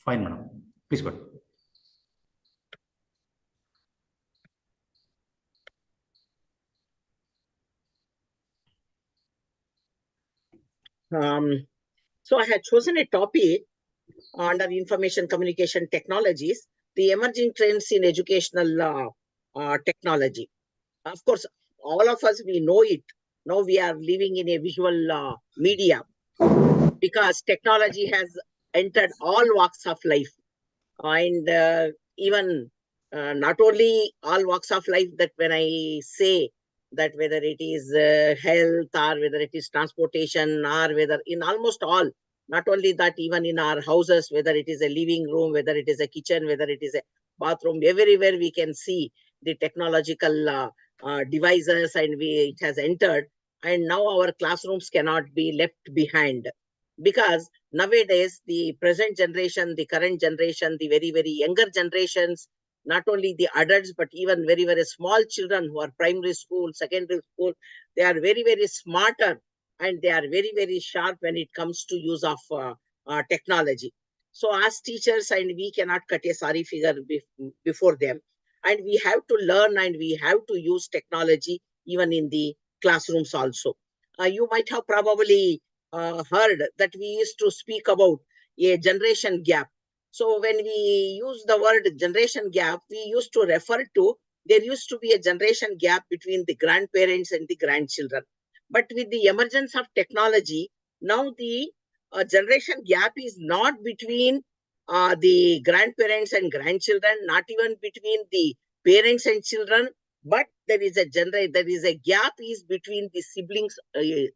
Fine, madam. Please go ahead. So I had chosen a topic under information communication technologies, the emerging trends in educational technology. Of course, all of us, we know it. Now we are living in a visual media because technology has entered all walks of life. And even not only all walks of life, that when I say that whether it is health or whether it is transportation or whether in almost all, not only that, even in our houses, whether it is a living room, whether it is a kitchen, whether it is a bathroom, everywhere we can see the technological devices, and it has entered. And now our classrooms cannot be left behind, because nowadays the present generation, the current generation, the very, very younger generations, not only the adults, but even very, very small children who are primary school, secondary school, they are very, very smarter, and they are very, very sharp when it comes to use of technology. So as teachers, and we cannot cut a sorry figure before them, and we have to learn and we have to use technology even in the classrooms also. You might have probably heard that we used to speak about a generation gap. So when we use the word generation gap, we used to refer to there used to be a generation gap between the grandparents and the grandchildren. But with the emergence of technology, now the generation gap is not between the grandparents and grandchildren, not even between the parents and children, but there is a gap is between the siblings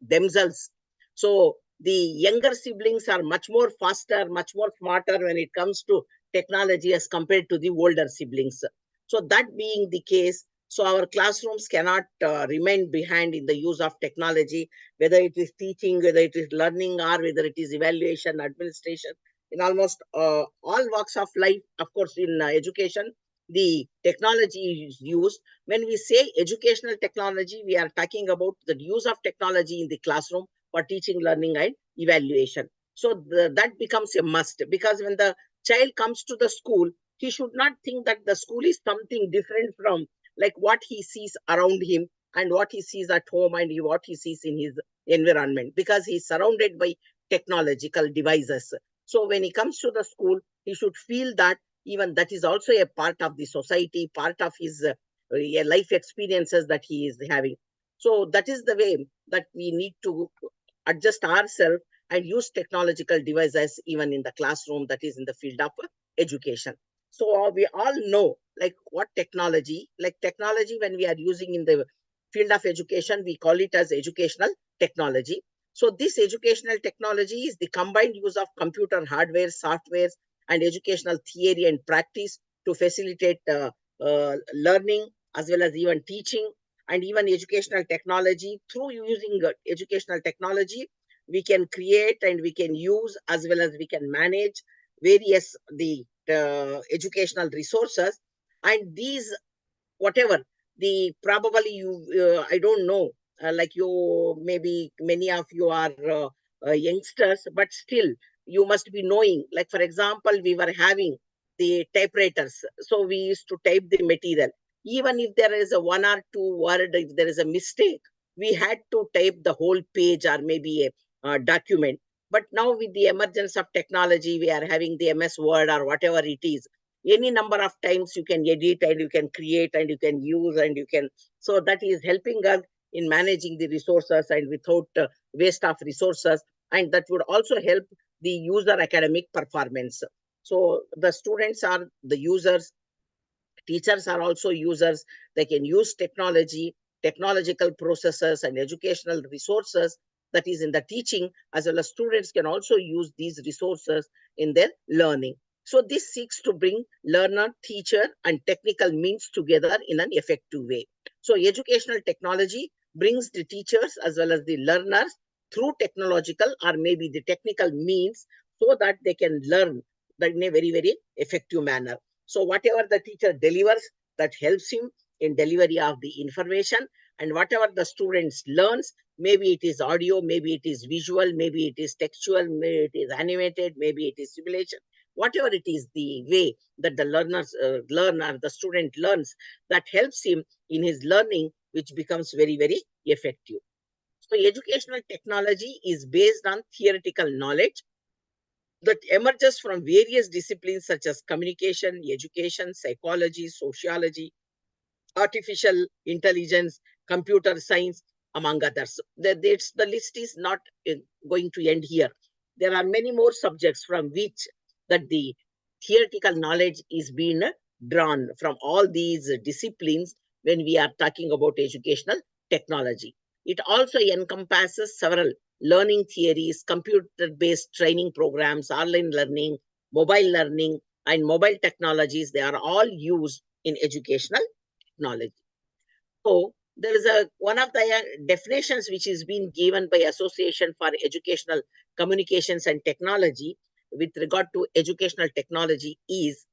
themselves. So the younger siblings are much more faster, much more smarter when it comes to technology as compared to the older siblings. So that being the case, so our classrooms cannot remain behind in the use of technology, whether it is teaching, whether it is learning, or whether it is evaluation, administration. In almost all walks of life, of course, in education, the technology is used. When we say educational technology, we are talking about the use of technology in the classroom for teaching, learning, and evaluation. So that becomes a must, because when the child comes to the school, he should not think that the school is something different from like what he sees around him and what he sees at home and what he sees in his environment, because he is surrounded by technological devices. So when he comes to the school, he should feel that even that is also a part of the society, part of his life experiences that he is having. So that is the way that we need to adjust ourselves and use technological devices even in the classroom, that is in the field of education. So we all know like what technology, like technology when we are using in the field of education, we call it as educational technology. So this educational technology is the combined use of computer hardware, software, and educational theory and practice to facilitate learning as well as even teaching. And even educational technology, through using educational technology, we can create and we can use as well as we can manage various the educational resources. And these, whatever the probably you I don't know, like you, maybe many of you are youngsters, but still you must be knowing, like for example, we were having the typewriters, so we used to type the material. Even if there is a one or two word, if there is a mistake, we had to type the whole page or maybe a document. But now with the emergence of technology, we are having the MS Word or whatever it is. Any number of times you can edit and you can create and you can use and you can. So that is helping us in managing the resources and without waste of resources. And that would also help the user academic performance. So the students are the users, teachers are also users. They can use technology, technological processes and educational resources that is in the teaching, as well as students can also use these resources in their learning. So this seeks to bring learner, teacher, and technical means together in an effective way. So educational technology brings the teachers as well as the learners through technological or maybe the technical means, so that they can learn that in a very, very effective manner. So whatever the teacher delivers, that helps him in delivery of the information, and whatever the students learns, maybe it is audio, maybe it is visual, maybe it is textual, maybe it is animated, maybe it is simulation, whatever it is, the way that the learner, the student learns, that helps him in his learning, which becomes very, very effective. So educational technology is based on theoretical knowledge that emerges from various disciplines such as communication, education, psychology, sociology, artificial intelligence, computer science, among others. The list is not going to end here. There are many more subjects from which that the theoretical knowledge is being drawn from all these disciplines when we are talking about educational technology. It also encompasses several learning theories, computer-based training programs, online learning, mobile learning, and mobile technologies. They are all used in educational technology. So there is one of the definitions which is being given by Association for Educational Communications and Technology with regard to educational technology is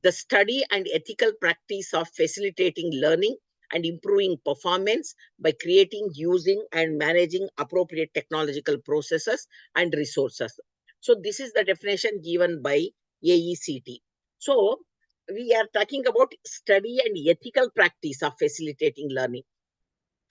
the study and ethical practice of facilitating learning and improving performance by creating, using, and managing appropriate technological processes and resources. So this is the definition given by AECT. So we are talking about study and ethical practice of facilitating learning.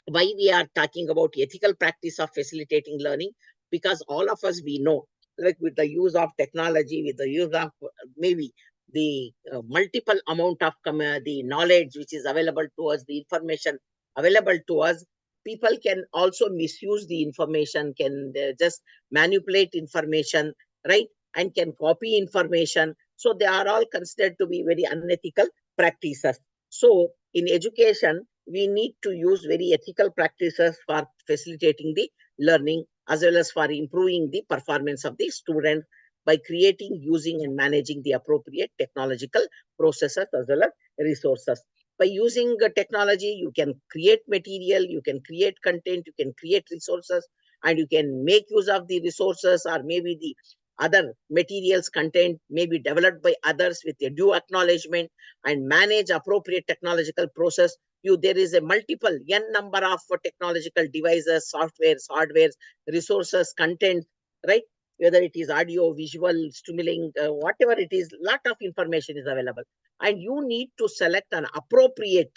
Why we are talking about ethical practice of facilitating learning? Because all of us, we know, like with the use of technology, with the use of maybe the multiple amount of the knowledge which is available to us, the information available to us, people can also misuse the information, can just manipulate information, right? And can copy information. So they are all considered to be very unethical practices. So in education, we need to use very ethical practices for facilitating the learning as well as for improving the performance of the student by creating, using, and managing the appropriate technological processes as well as resources. By using technology, you can create material, you can create content, you can create resources, and you can make use of the resources or maybe the other materials, content may be developed by others with a due acknowledgement and manage appropriate technological process. There is a multiple n number of technological devices, softwares, hardwares, resources, content, right? Whether it is audio, visual, stimulating, whatever it is, lot of information is available. And you need to select an appropriate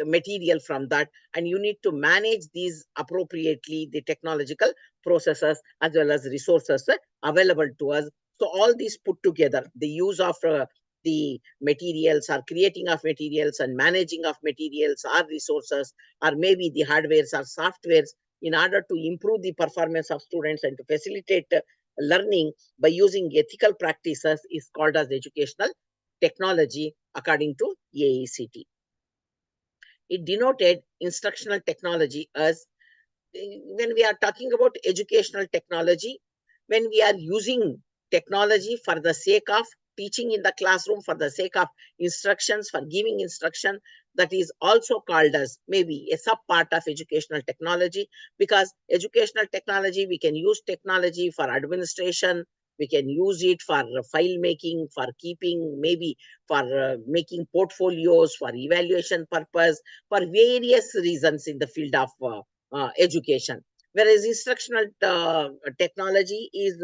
material from that, and you need to manage these appropriately, the technological processes as well as resources available to us. So all these put together, the use of the materials or creating of materials and managing of materials or resources or maybe the hardwares or softwares in order to improve the performance of students and to facilitate learning by using ethical practices is called as educational technology according to AECT. It denoted instructional technology as when we are talking about educational technology, when we are using technology for the sake of teaching in the classroom, for the sake of instructions, for giving instruction, that is also called as maybe a sub part of educational technology. Because educational technology, we can use technology for administration, we can use it for file making, for keeping, maybe for making portfolios, for evaluation purpose, for various reasons in the field of education. Whereas instructional technology is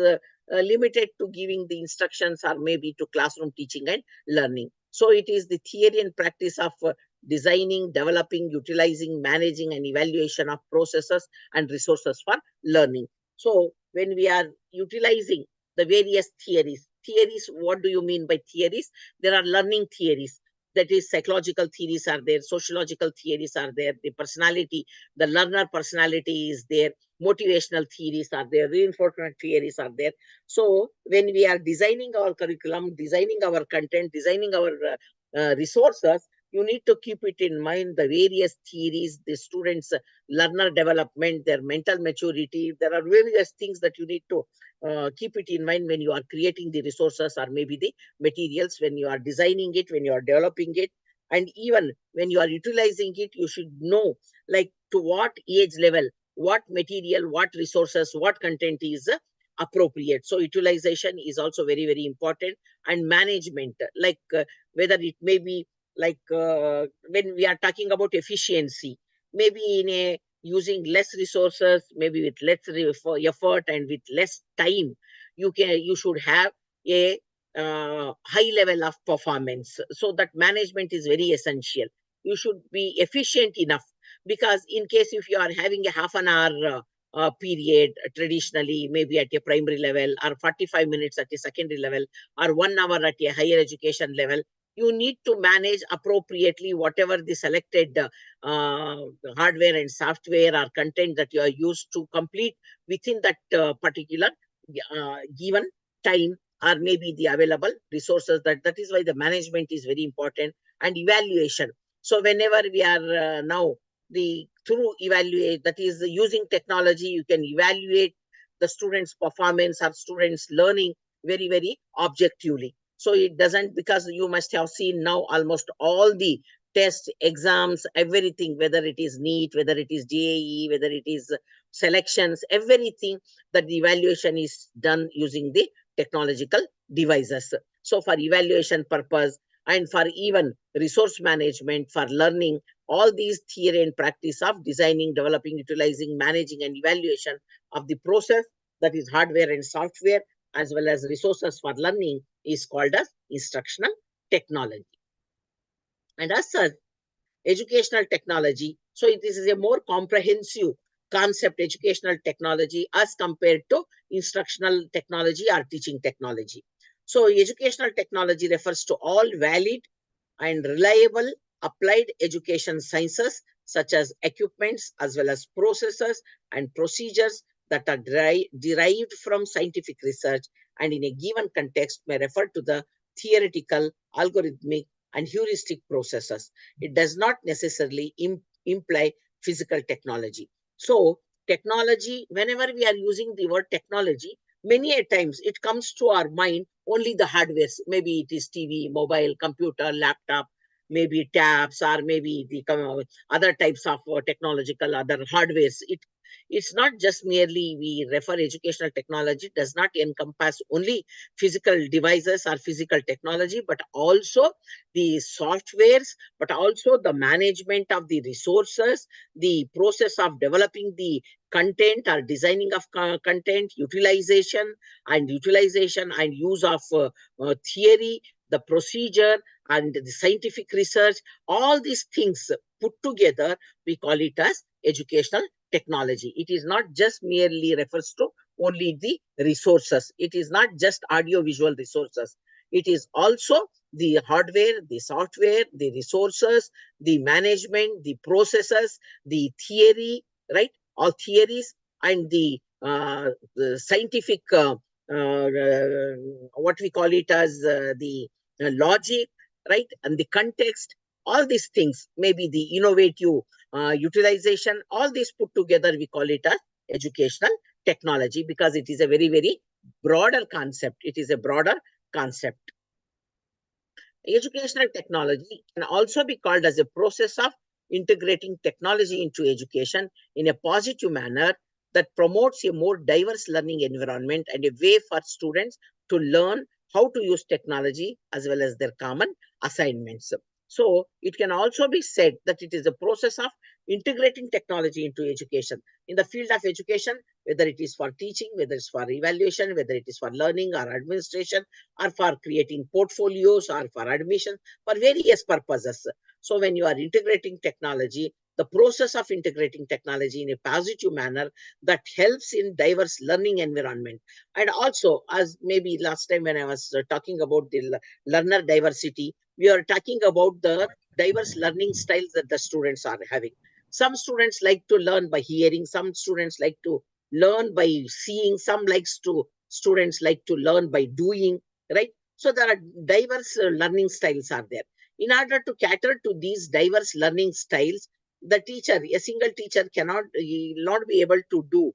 limited to giving the instructions or maybe to classroom teaching and learning. So it is the theory and practice of designing, developing, utilizing, managing, and evaluation of processes and resources for learning. So when we are utilizing the various theories, what do you mean by theories? There are learning theories. That is, psychological theories are there, sociological theories are there, the personality, the learner personality is there, motivational theories are there, reinforcement theories are there. So when we are designing our curriculum, designing our content, designing our resources, you need to keep it in mind the various theories, the students' learner development, their mental maturity. There are various things that you need to keep it in mind when you are creating the resources or maybe the materials, when you are designing it, when you are developing it, and even when you are utilizing it, you should know like to what age level, what material, what resources, what content is appropriate. So utilization is also very, very important. And management, like whether it may be like when we are talking about efficiency, maybe in a using less resources, maybe with less effort and with less time, you should have a high level of performance. So that management is very essential. You should be efficient enough, because in case if you are having a half an hour period, traditionally maybe at a primary level, or 45 minutes at a secondary level, or 1 hour at a higher education level, you need to manage appropriately whatever the selected hardware and software or content that you are used to complete within that particular given time, or maybe the available resources. That is why the management is very important, and evaluation. So whenever we are now the through evaluate, that is using technology, you can evaluate the students performance or students learning very objectively. So it doesn't, because you must have seen now almost all the tests, exams, everything, whether it is NEET, whether it is JEE, whether it is selections, everything, that the evaluation is done using the technological devices. So for evaluation purpose, and for even resource management, for learning, all these theory and practice of designing, developing, utilizing, managing, and evaluation of the process, that is hardware and software, as well as resources for learning, is called as instructional technology. And as such, educational technology, so this is a more comprehensive concept, educational technology, as compared to instructional technology or teaching technology. So educational technology refers to all valid and reliable applied education sciences, such as equipments as well as processes and procedures that are derived from scientific research, and in a given context may refer to the theoretical, algorithmic, and heuristic processes. It does not necessarily imply physical technology. So technology, whenever we are using the word technology, many a times it comes to our mind only the hardware. Maybe it is TV, mobile, computer, laptop, maybe tabs, or maybe the other types of technological other hardwares. It's not just merely we refer educational technology, does not encompass only physical devices or physical technology, but also the softwares, but also the management of the resources, the process of developing the content or designing of content, utilization and use of theory, the procedure, and the scientific research. All these things put together, we call it as educational technology. It is not just merely refers to only the resources. It is not just audio visual resources. It is also the hardware, the software, the resources, the management, the processes, the theory, right? All theories, and the scientific, what we call it as the logic, right? And the context, all these things, maybe the innovative utilization, all these put together, we call it as educational technology, because it is a very broader concept. It is a broader concept. Educational technology can also be called as a process of integrating technology into education in a positive manner that promotes a more diverse learning environment and a way for students to learn how to use technology as well as their common assignments. So it can also be said that it is a process of integrating technology into education. In the field of education, whether it is for teaching, whether it's for evaluation, whether it is for learning or administration, or for creating portfolios, or for admission, for various purposes. So when you are integrating technology, the process of integrating technology in a positive manner, that helps in diverse learning environment. And also, as maybe last time when I was talking about the learner diversity, we are talking about the diverse learning styles that the students are having. Some students like to learn by hearing, some students like to learn by seeing, some students like to learn by doing, right? So there are diverse learning styles are there. In order to cater to these diverse learning styles, the teacher, a single teacher cannot not be able to do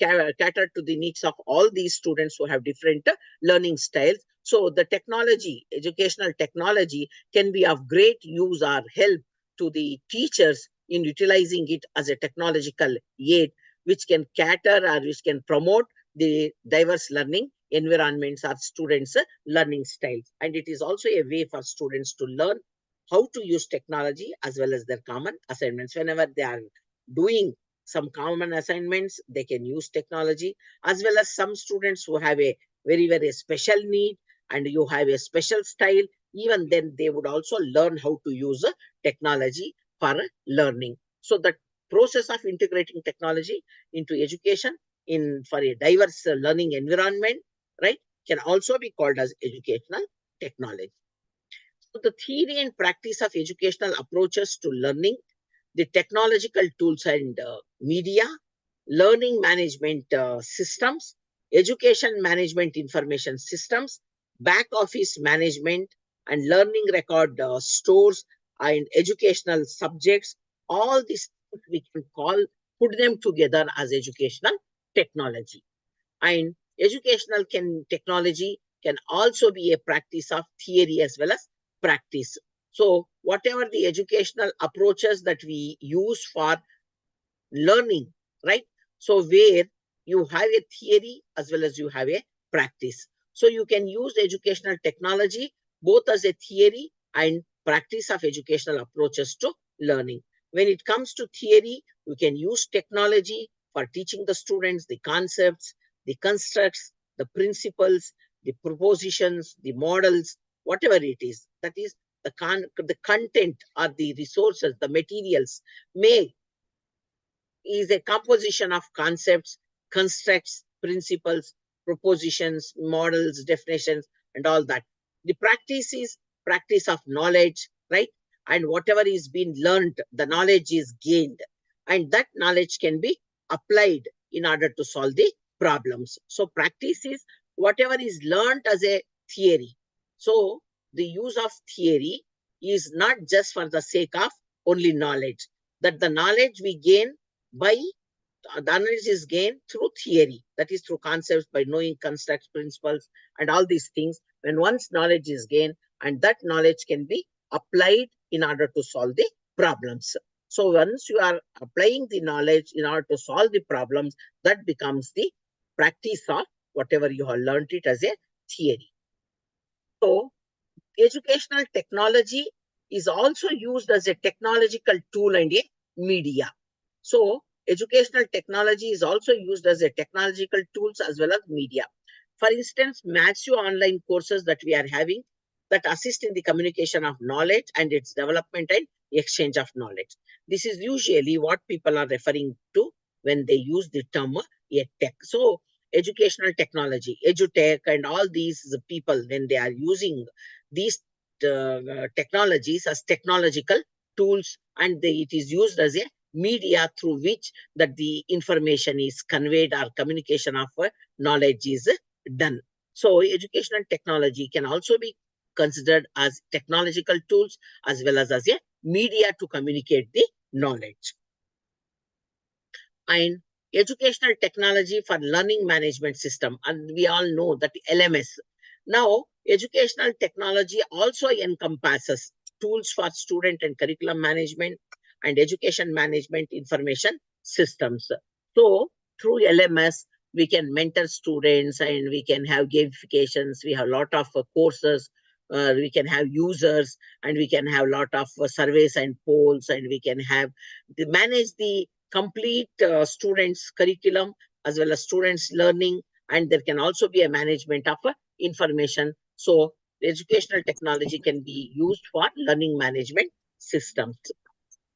cater to the needs of all these students who have different learning styles. So the technology, educational technology, can be of great use or help to the teachers in utilizing it as a technological aid, which can cater or which can promote the diverse learning environments or students' learning styles. And it is also a way for students to learn how to use technology as well as their common assignments. Whenever they are doing some common assignments, they can use technology, as well as some students who have a very special need, and you have a special style, even then they would also learn how to use technology for learning. So the process of integrating technology into education for a diverse learning environment, right, can also be called as educational technology. So the theory and practice of educational approaches to learning, the technological tools and media, learning management systems, education management information systems, back office management, and learning record stores and educational subjects. All these things we can put them together as educational technology. And educational technology can also be a practice of theory as well as practice. So whatever the educational approaches that we use for learning, right? So where you have a theory as well as you have a practice. So you can use educational technology both as a theory and practice of educational approaches to learning. When it comes to theory, you can use technology for teaching the students the concepts, the constructs, the principles, the propositions, the models, whatever it is. That is the content or the resources, the materials may is a composition of concepts, constructs, principles, propositions, models, definitions, and all that. The practice is practice of knowledge, right? And whatever is being learned, the knowledge is gained. And that knowledge can be applied in order to solve the problems. So practice is whatever is learned as a theory. So the use of theory is not just for the sake of only knowledge, that the knowledge we gain by the knowledge is gained through theory, that is through concepts, by knowing constructs, principles, and all these things. When once knowledge is gained, and that knowledge can be applied in order to solve the problems. So once you are applying the knowledge in order to solve the problems, that becomes the practice of whatever you have learned it as a theory. So educational technology is also used as a technological tool and a media. So educational technology is also used as a technological tools as well as media. For instance, massive online courses that we are having that assist in the communication of knowledge and its development and exchange of knowledge. This is usually what people are referring to when they use the term tech. So educational technology, edutech, and all these people, when they are using these technologies as technological tools, and it is used as a media through which that the information is conveyed or communication of knowledge is done. So educational technology can also be considered as technological tools as well as a media to communicate the knowledge. And educational technology for learning management system, and we all know that LMS. Now educational technology also encompasses tools for student and curriculum management and education management information systems. So through LMS, we can mentor students and we can have gamifications. We have a lot of courses. We can have users and we can have a lot of surveys and polls, and we can have manage the complete students' curriculum as well as students' learning. And there can also be a management of information. So educational technology can be used for learning management systems.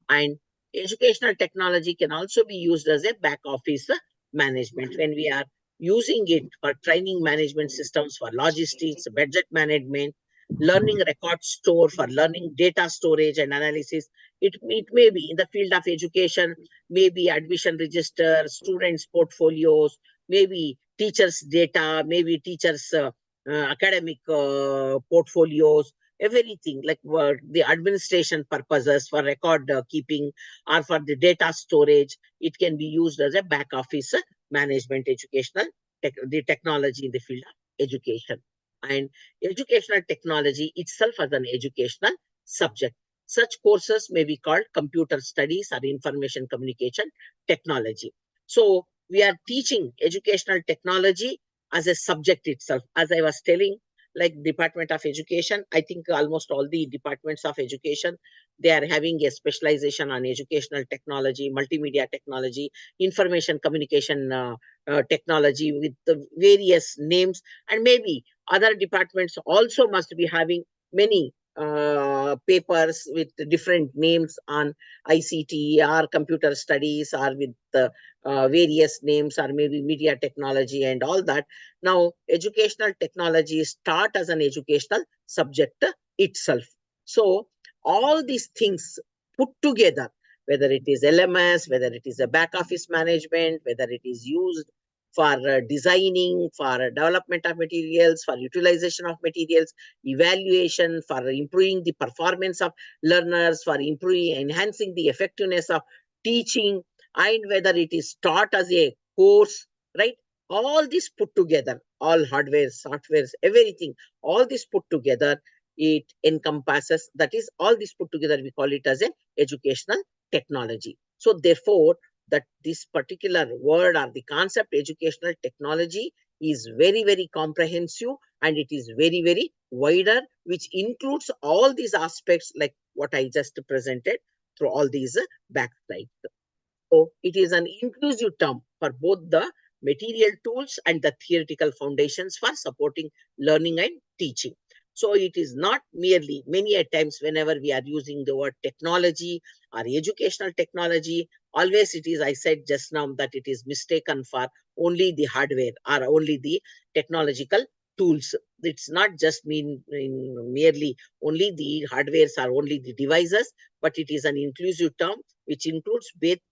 And educational technology can also be used as a back office management when we are using it for training management systems, for logistics, budget management, learning record store for learning data storage and analysis. It may be in the field of education, maybe admission register, students' portfolios, maybe teachers' data, maybe teachers' academic portfolios, everything like the administration purposes for record keeping or for the data storage. It can be used as a back office management educational the technology in the field of education. And educational technology itself as an educational subject. Such courses may be called computer studies or information communication technology. So we are teaching educational technology as a subject itself. As I was telling, like Department of Education. I think almost all the departments of education, they are having a specialization on educational technology, multimedia technology, information communication technology with the various names, and maybe other departments also must be having many papers with different names on ICT or computer studies, or with various names, or maybe media technology and all that. Now, educational technology is taught as an educational subject itself. So, all these things put together, whether it is LMS, whether it is a back office management, whether it is used for designing, for development of materials, for utilization of materials, evaluation, for improving the performance of learners, for improving, enhancing the effectiveness of teaching, and whether it is taught as a course, right? All this put together, all hardware, softwares, everything, all this put together, it encompasses, that is, all this put together, we call it as an educational technology. So therefore, that this particular word or the concept educational technology is very, very comprehensive, and it is very, very wider, which includes all these aspects like what I just presented through all these backslides. So it is an inclusive term for both the material tools and the theoretical foundations for supporting learning and teaching. So it is not merely, many a times whenever we are using the word technology or educational technology, always it is, I said just now, that it is mistaken for only the hardware or only the technological tools. It's not just merely only the hardwares or only the devices, but it is an inclusive term which includes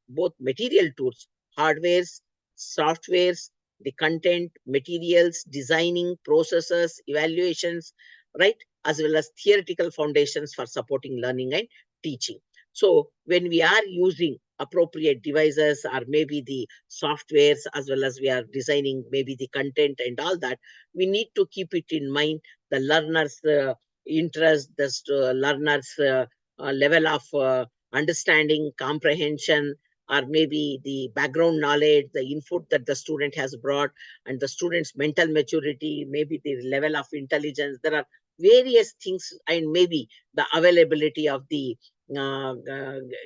both material tools, hardwares, softwares, the content, materials, designing, processes, evaluations, right? As well as theoretical foundations for supporting learning and teaching. So when we are using appropriate devices or maybe the softwares, as well as we are designing maybe the content and all that, we need to keep it in mind the learner's interest, the learner's level of understanding, comprehension, or maybe the background knowledge, the input that the student has brought, and the student's mental maturity, maybe the level of intelligence. There are various things, and maybe the availability of the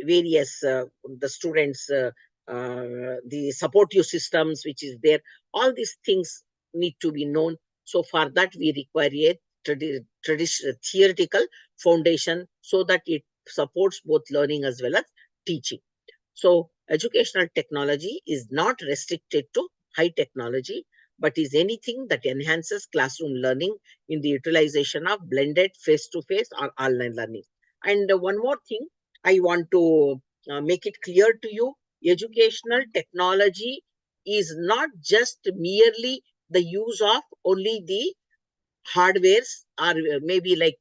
various the students, the supportive systems which is there. All these things need to be known. So for that, we require a traditional theoretical foundation so that it supports both learning as well as teaching. So educational technology is not restricted to high technology, but is anything that enhances classroom learning in the utilization of blended face-to-face or online learning. And one more thing, I want to make it clear to you, educational technology is not just merely the use of only the hardwares, or maybe like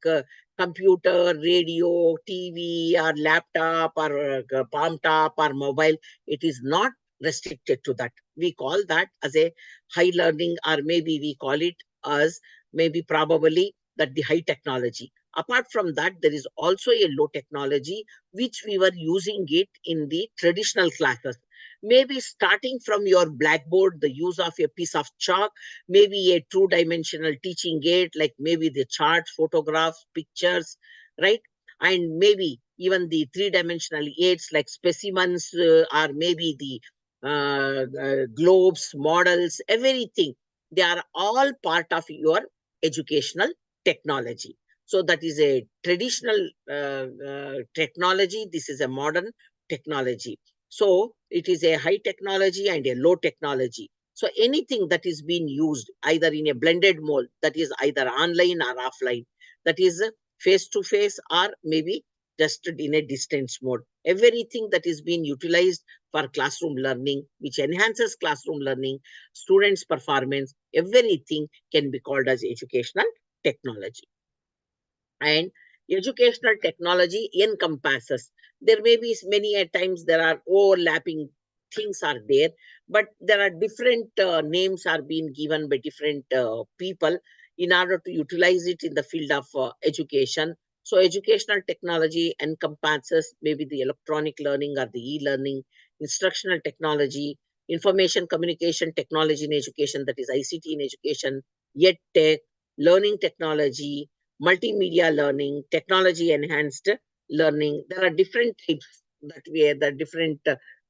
computer, radio, TV, or laptop, or palm top, or mobile. It is not restricted to that. We call that as a high learning, or maybe we call it as maybe probably that the high technology. Apart from that, there is also a low technology, which we were using it in the traditional classes. Maybe starting from your blackboard, the use of a piece of chalk, maybe a two-dimensional teaching aid, like maybe the charts, photographs, pictures, right? And maybe even the three-dimensional aids like specimens, or maybe the globes, models, everything. They are all part of your educational technology. So that is a traditional technology. This is a modern technology. So it is a high technology and a low technology. So anything that is being used either in a blended mode, that is either online or offline, that is face to face or maybe just in a distance mode, everything that is being utilized for classroom learning, which enhances classroom learning, students' performance, everything can be called as educational technology. And educational technology encompasses, there may be many at times there are overlapping things are there, but there are different names are being given by different people in order to utilize it in the field of education. So educational technology encompasses maybe the electronic learning or the e-learning, instructional technology, information communication technology in education, that is ICT in education, yet tech, learning technology, multimedia learning, technology enhanced learning. There are different types that the different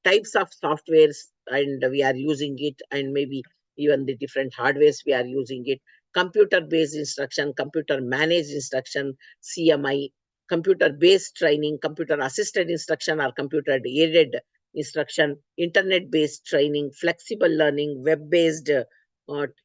types of softwares, and we are using it, and maybe even the different hardwares we are using it. Computer based instruction, computer managed instruction, CMI, computer based training, computer assisted instruction or computer aided instruction, internet based training, flexible learning, web based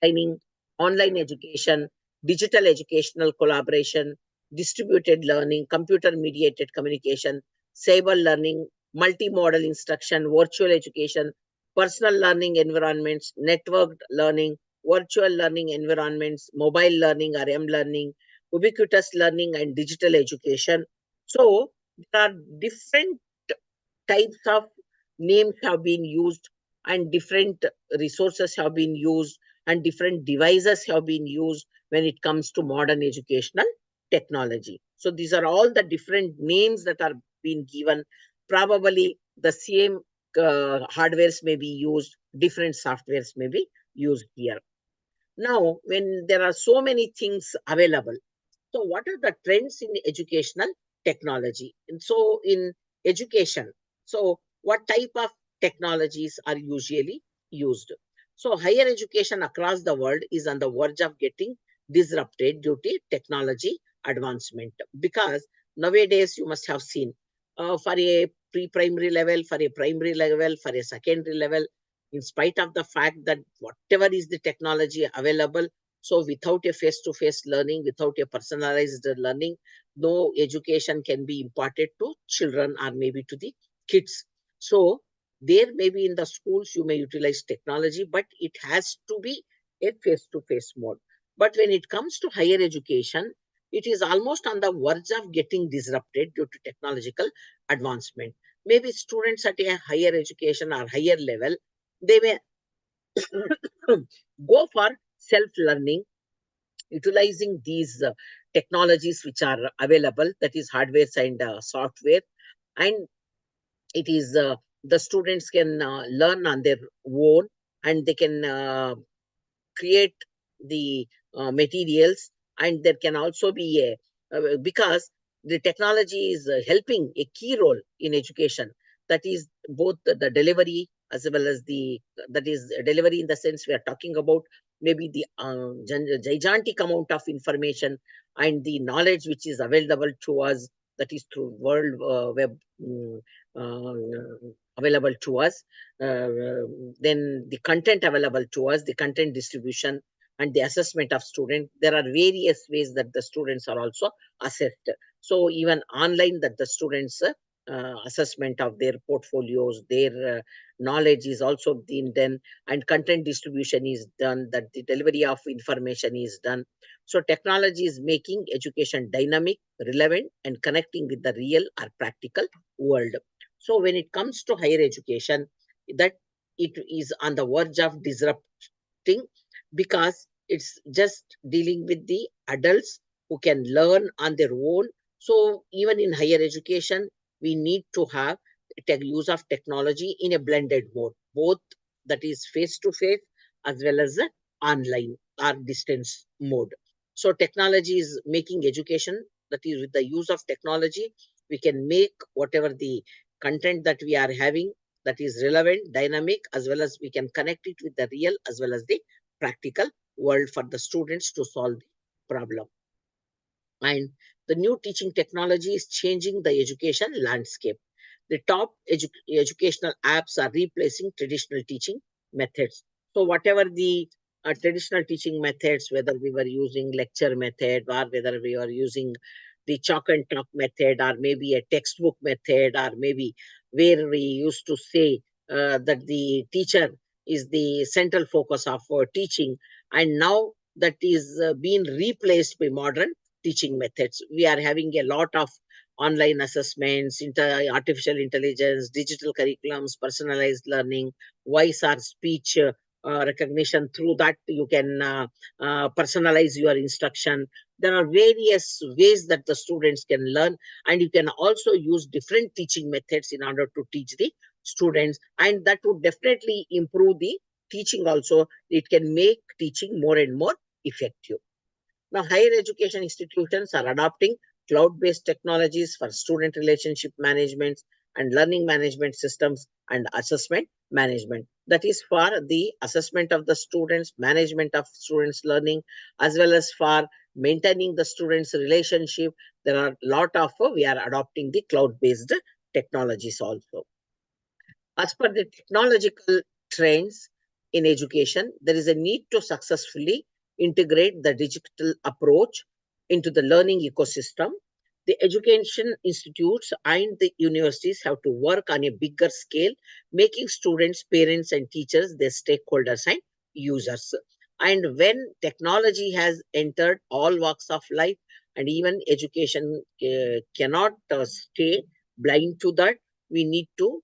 training, online education, digital educational collaboration, distributed learning, computer mediated communication, cyber learning, multimodal instruction, virtual education, personal learning environments, networked learning, virtual learning environments, mobile learning or M-learning, ubiquitous learning, and digital education. So there are different types of names have been used, and different resources have been used, and different devices have been used when it comes to modern educational technology. So these are all the different names that are being given. Probably the same hardwares may be used, different softwares may be used here. Now, when there are so many things available, so what are the trends in educational technology? And so in education, so what type of technologies are usually used? So higher education across the world is on the verge of getting disrupted due to technology advancement, because nowadays you must have seen for a pre-primary level, for a primary level, for a secondary level, in spite of the fact that whatever is the technology available, so without a face-to-face learning, without a personalized learning, no education can be imparted to children or maybe to the kids. So there may be in the schools you may utilize technology, but it has to be a face-to-face mode. But when it comes to higher education, it is almost on the verge of getting disrupted due to technological advancement. Maybe students at a higher education or higher level, they may go for self-learning, utilizing these technologies which are available, that is hardware and software. And it is the students can learn on their own, and they can create the materials. And there can also be because the technology is helping a key role in education, that is both the delivery as well as the, that is delivery in the sense we are talking about, maybe the gigantic amount of information and the knowledge which is available to us, that is through world web available to us, uh, then the content available to us, the content distribution, and the assessment of student. There are various ways that the students are also assessed. So even online, that the students assessment of their portfolios, their knowledge is also being done, and content distribution is done, that the delivery of information is done. So technology is making education dynamic, relevant, and connecting with the real or practical world. So when it comes to higher education, that it is on the verge of disrupting, because it's just dealing with the adults who can learn on their own. So even in higher education, we need to have use of technology in a blended mode, both that is face to face as well as online or distance mode. So technology is making education, that is with the use of technology, we can make whatever the content that we are having, that is relevant, dynamic, as well as we can connect it with the real as well as the practical world for the students to solve the problem. And the new teaching technology is changing the education landscape. The top educational apps are replacing traditional teaching methods. So whatever the traditional teaching methods, whether we were using lecture method or whether we were using the chalk and talk method, or maybe a textbook method, or maybe where we used to say that the teacher is the central focus of teaching, and now that is being replaced by modern teaching methods. We are having a lot of online assessments, artificial intelligence, digital curriculums, personalized learning, voice or speech recognition. Through that, you can personalize your instruction. There are various ways that the students can learn, and you can also use different teaching methods in order to teach the students, and that would definitely improve the teaching also. It can make teaching more and more effective. Now, higher education institutions are adopting cloud-based technologies for student relationship management and learning management systems and assessment management. That is for the assessment of the students, management of students' learning, as well as for maintaining the students' relationship. There are a lot of, we are adopting the cloud-based technologies also. As per the technological trends in education, there is a need to successfully integrate the digital approach into the learning ecosystem. The education institutes and the universities have to work on a bigger scale, making students, parents, and teachers their stakeholders and users. And when technology has entered all walks of life, and even education cannot stay blind to that, we need to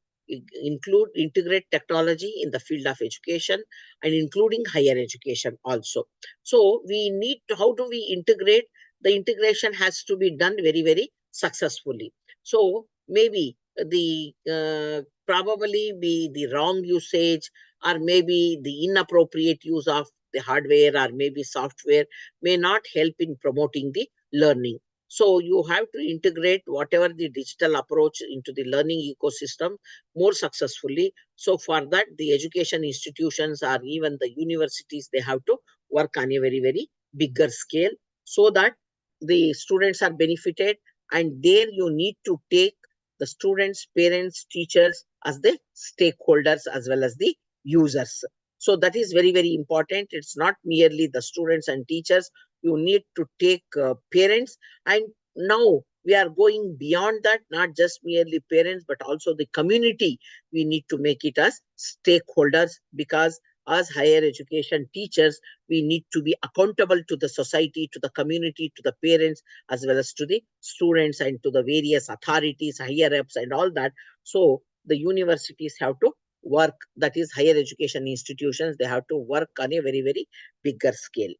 integrate technology in the field of education and including higher education also. So we need to, how do we integrate? The integration has to be done very, very successfully. So maybe the probably be the wrong usage, or maybe the inappropriate use of the hardware or maybe software may not help in promoting the learning. So you have to integrate whatever the digital approach into the learning ecosystem more successfully. So for that, the education institutions or even the universities, they have to work on a very, very bigger scale so that the students are benefited. And there you need to take the students, parents, teachers as the stakeholders as well as the users. So that is very, very important. It's not merely the students and teachers. You need to take parents. And now we are going beyond that, not just merely parents, but also the community. We need to make it as stakeholders, because as higher education teachers, we need to be accountable to the society, to the community, to the parents, as well as to the students and to the various authorities, higher ups and all that. So the universities have to work, that is higher education institutions, they have to work on a very, very bigger scale.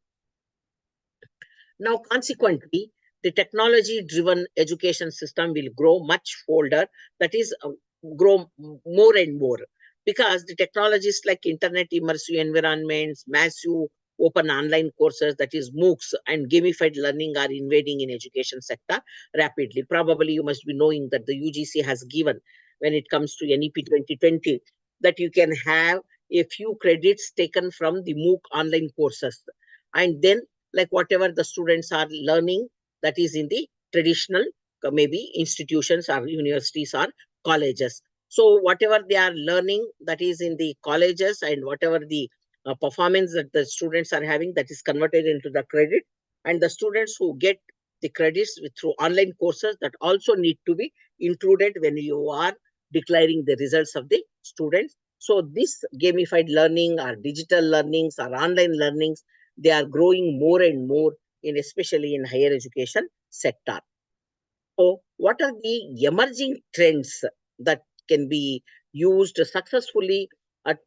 Now, consequently, the technology-driven education system will grow much older, that is, grow more and more, because the technologies like internet immersive environments, massive open online courses, that is MOOCs, and gamified learning are invading in education sector rapidly. Probably you must be knowing that the UGC has given, when it comes to NEP 2020, that you can have a few credits taken from the MOOC online courses, and then like whatever the students are learning, that is in the traditional maybe institutions or universities or colleges. So whatever they are learning, that is in the colleges, and whatever the performance that the students are having, that is converted into the credit. And the students who get the credits through online courses, that also need to be included when you are declaring the results of the students. So this gamified learning or digital learnings or online learnings, they are growing more and more in, especially in higher education sector. So what are the emerging trends that can be used successfully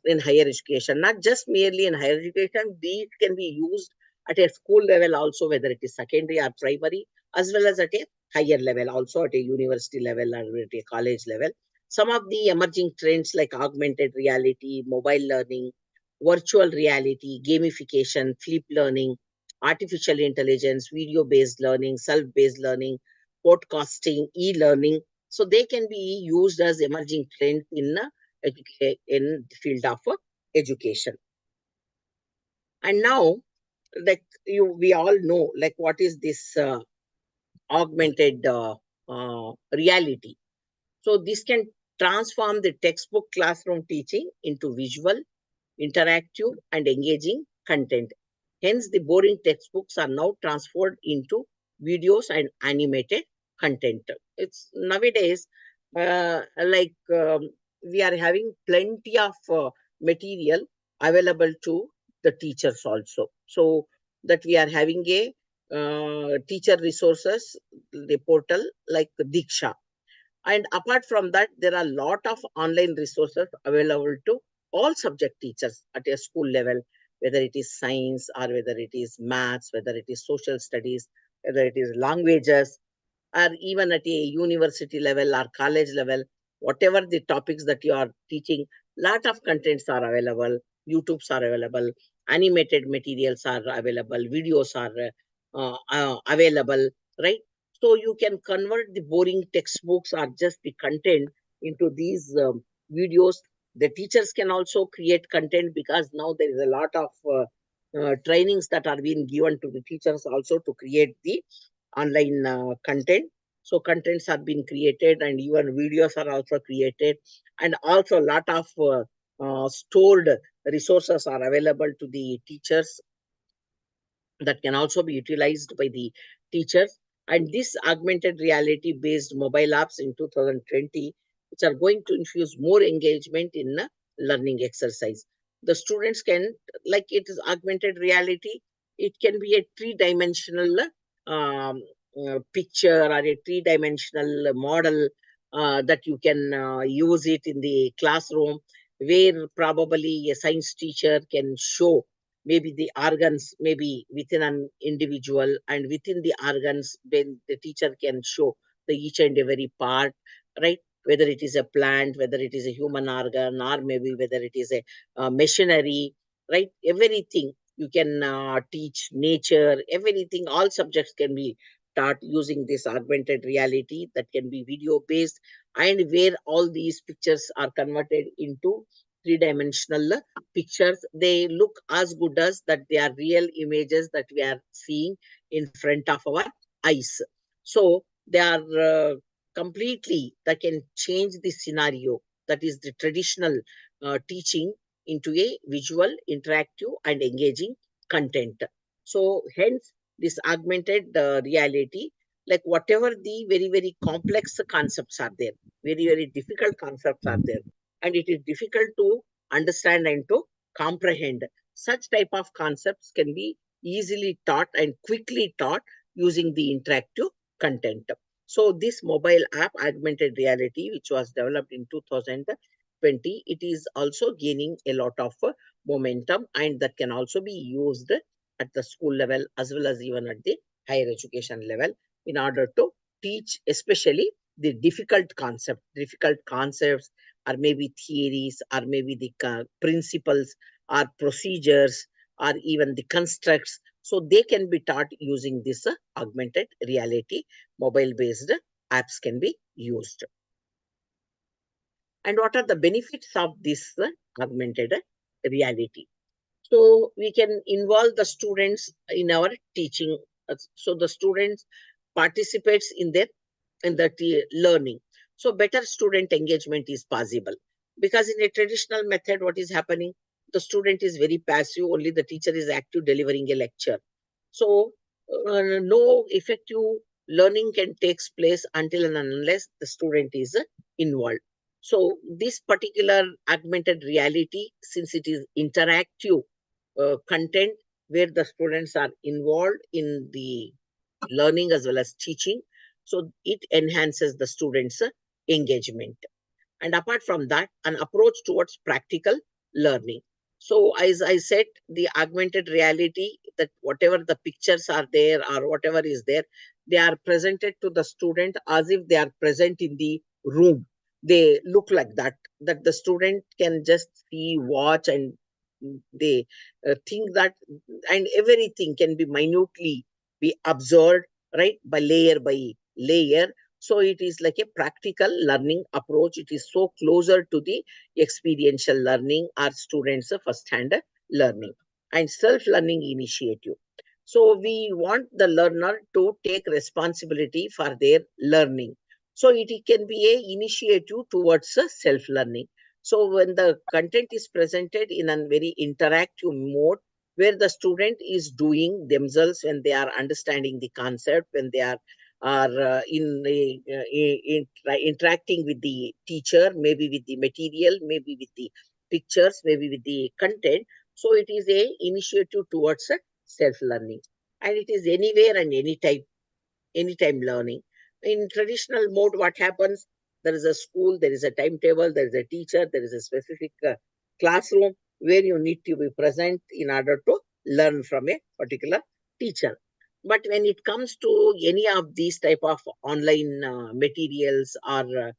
in higher education? Not just merely in higher education, these can be used at a school level also, whether it is secondary or primary, as well as at a higher level, also at a university level or at a college level. Some of the emerging trends like augmented reality, mobile learning, virtual reality, gamification, flip learning, artificial intelligence, video-based learning, self-based learning, podcasting, e-learning. So they can be used as emerging trends in in the field of education. And now, like we all know, like what is this augmented reality? So this can transform the textbook classroom teaching into visual, interactive, and engaging content. Hence, the boring textbooks are now transformed into videos and animated content. It's nowadays we are having plenty of material available to the teachers also. So that we are having a teacher resources, the portal like Diksha. And apart from that, there are a lot of online resources available to all subject teachers at a school level, whether it is science or whether it is maths, whether it is social studies, whether it is languages, or even at a university level or college level, whatever the topics that you are teaching, lot of contents are available, YouTubes are available, animated materials are available, videos are available, right? So you can convert the boring textbooks or just the content into these videos. The teachers can also create content because now there is a lot of trainings that are being given to the teachers also to create the online content. So contents are being created and even videos are also created, and also a lot of stored resources are available to the teachers that can also be utilized by the teachers. And this augmented reality based mobile apps in 2020, which are going to infuse more engagement in learning exercise. The students can, like it is augmented reality, it can be a three-dimensional picture or a three-dimensional model that you can use it in the classroom, where probably a science teacher can show maybe the organs maybe within an individual, and within the organs when the teacher can show the each and every part, right? Whether it is a plant, whether it is a human organ, or maybe whether it is a machinery, right? Everything you can teach nature, everything, all subjects can be taught using this augmented reality that can be video based, and where all these pictures are converted into three-dimensional pictures. They look as good as that they are real images that we are seeing in front of our eyes. So they are completely, that can change the scenario, that is the traditional teaching, into a visual, interactive and engaging content. So hence this augmented reality, like whatever the very very complex concepts are there, very very difficult concepts are there, and it is difficult to understand and to comprehend, such type of concepts can be easily taught and quickly taught using the interactive content. So this mobile app augmented reality, which was developed in 2020, it is also gaining a lot of momentum, and that can also be used at the school level as well as even at the higher education level, in order to teach especially the difficult concepts, or maybe theories, or maybe the principles, or procedures, or even the constructs. So they can be taught using this augmented reality. Mobile based apps can be used. And what are the benefits of this augmented reality? So we can involve the students in our teaching. So the students participates in the learning. So better student engagement is possible, because in a traditional method, what is happening? The student is very passive. Only the teacher is active delivering a lecture. So no effective learning can takes place until and unless the student is involved. So this particular augmented reality, since it is interactive content where the students are involved in the learning as well as teaching, so it enhances the students' engagement. And apart from that, an approach towards practical learning. So as I said, the augmented reality, that whatever the pictures are there or whatever is there, they are presented to the student as if they are present in the room. They look like that, that the student can just see, watch, and they think that, and everything can be minutely be observed, right, by layer. So it is like a practical learning approach. It is so closer to the experiential learning or students' first-hand learning and self-learning initiative. So we want the learner to take responsibility for their learning. So it can be a initiative towards self-learning. So when the content is presented in a very interactive mode, where the student is doing themselves, when they are understanding the concept, when they are interacting with the teacher, maybe with the material, maybe with the pictures, maybe with the content. So it is a initiative towards self-learning, and it is anywhere and anytime learning. In traditional mode, what happens? There is a school, there is a timetable, there is a teacher, there is a specific classroom where you need to be present in order to learn from a particular teacher. But when it comes to any of these type of online materials or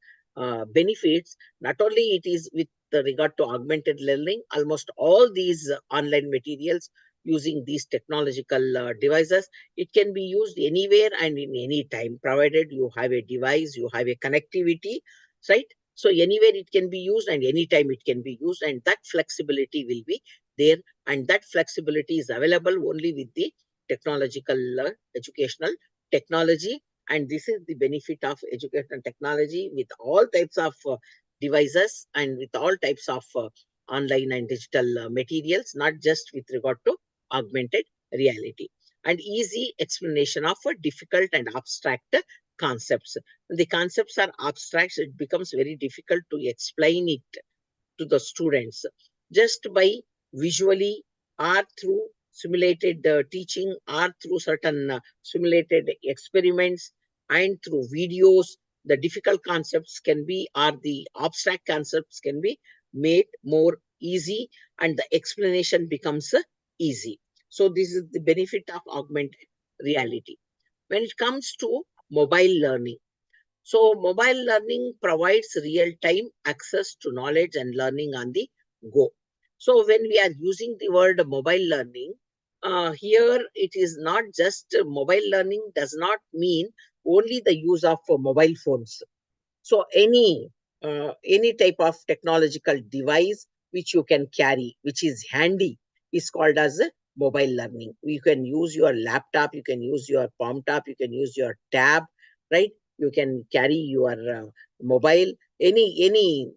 benefits, not only it is with regard to augmented learning, almost all these online materials using these technological devices. It can be used anywhere and in any time, provided you have a device, you have a connectivity, right? So anywhere it can be used and anytime it can be used, and that flexibility will be there, and that flexibility is available only with the technological educational technology. And this is the benefit of educational technology with all types of devices and with all types of online and digital materials, not just with regard to augmented reality. And easy explanation of difficult and abstract concepts. The concepts are abstract, it becomes very difficult to explain it to the students just by visually or through simulated teaching or through certain simulated experiments and through videos. The difficult concepts can be, or the abstract concepts can be made more easy, and the explanation becomes easy. So this is the benefit of augmented reality. When it comes to mobile learning, so mobile learning provides real-time access to knowledge and learning on the go. So when we are using the word mobile learning, here it is not just mobile learning does not mean only the use of mobile phones. So any type of technological device which you can carry, which is handy, is called as a mobile learning. You can use your laptop, you can use your palm top, you can use your tab, right? You can carry your mobile, any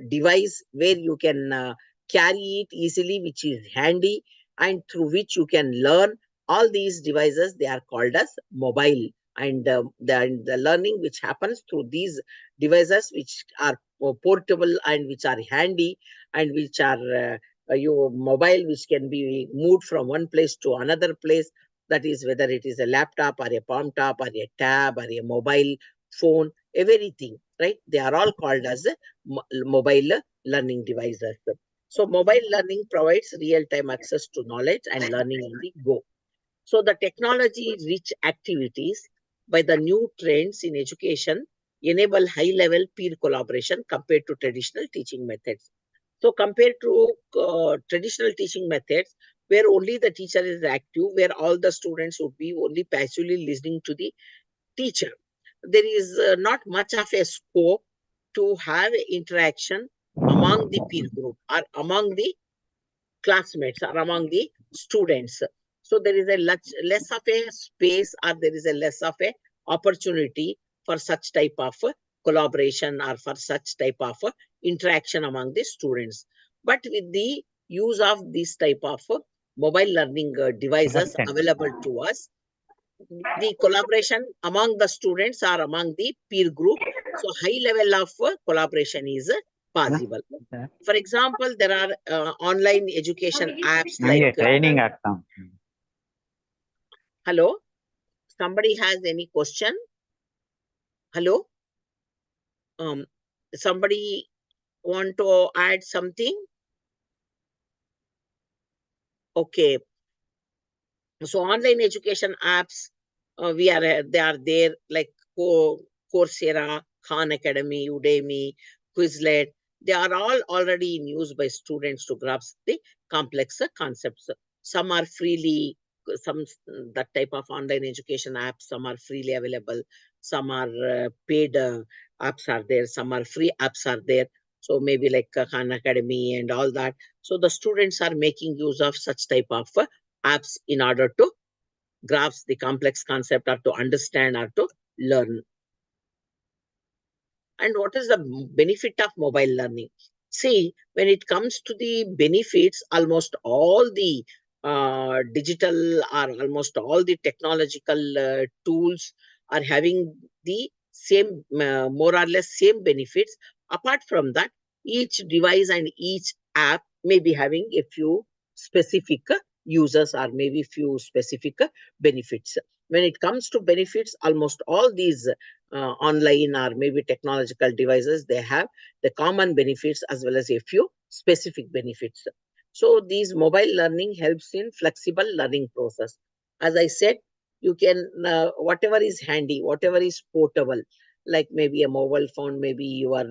device where you can carry it easily, which is handy, and through which you can learn. All these devices, they are called as mobile, and the learning which happens through these devices which are portable and which are handy and which are your mobile, which can be moved from one place to another place. That is whether it is a laptop or a palm top or a tab or a mobile phone, everything, right? They are all called as mobile learning devices. So mobile learning provides real-time access to knowledge and learning on the go. So the technology-rich activities by the new trends in education enable high-level peer collaboration compared to traditional teaching methods. So compared to traditional teaching methods, where only the teacher is active, where all the students would be only passively listening to the teacher, there is not much of a scope to have interaction among the peer group or among the classmates or among the students. So there is a less of a space, or there is a less of a opportunity for such type of collaboration or for such type of interaction among the students. But with the use of this type of mobile learning devices available to us, the collaboration among the students or among the peer group, so high level of collaboration is possible. For example, there are online education apps like training ಆಗ್ತಾವ. hello, somebody has any question? Hello, somebody want to add something? Okay, so online education apps, they are there like Coursera, Khan Academy, Udemy, Quizlet. They are all already in use by students to grasp the complex concepts. Some are freely, some that type of online education apps, some are freely available, some are paid apps are there, some are free apps are there. So maybe like Khan Academy and all that. So the students are making use of such type of apps in order to grasp the complex concept or to understand or to learn. And what is the benefit of mobile learning? See, when it comes to the benefits, almost all the digital or almost all the technological tools are having the same, more or less same benefits. Apart from that, each device and each app may be having a few specific users or maybe few specific benefits. When it comes to benefits, almost all these online or maybe technological devices, they have the common benefits as well as a few specific benefits. So these mobile learning helps in flexible learning process. As I said, you can, whatever is handy, whatever is portable, like maybe a mobile phone, maybe your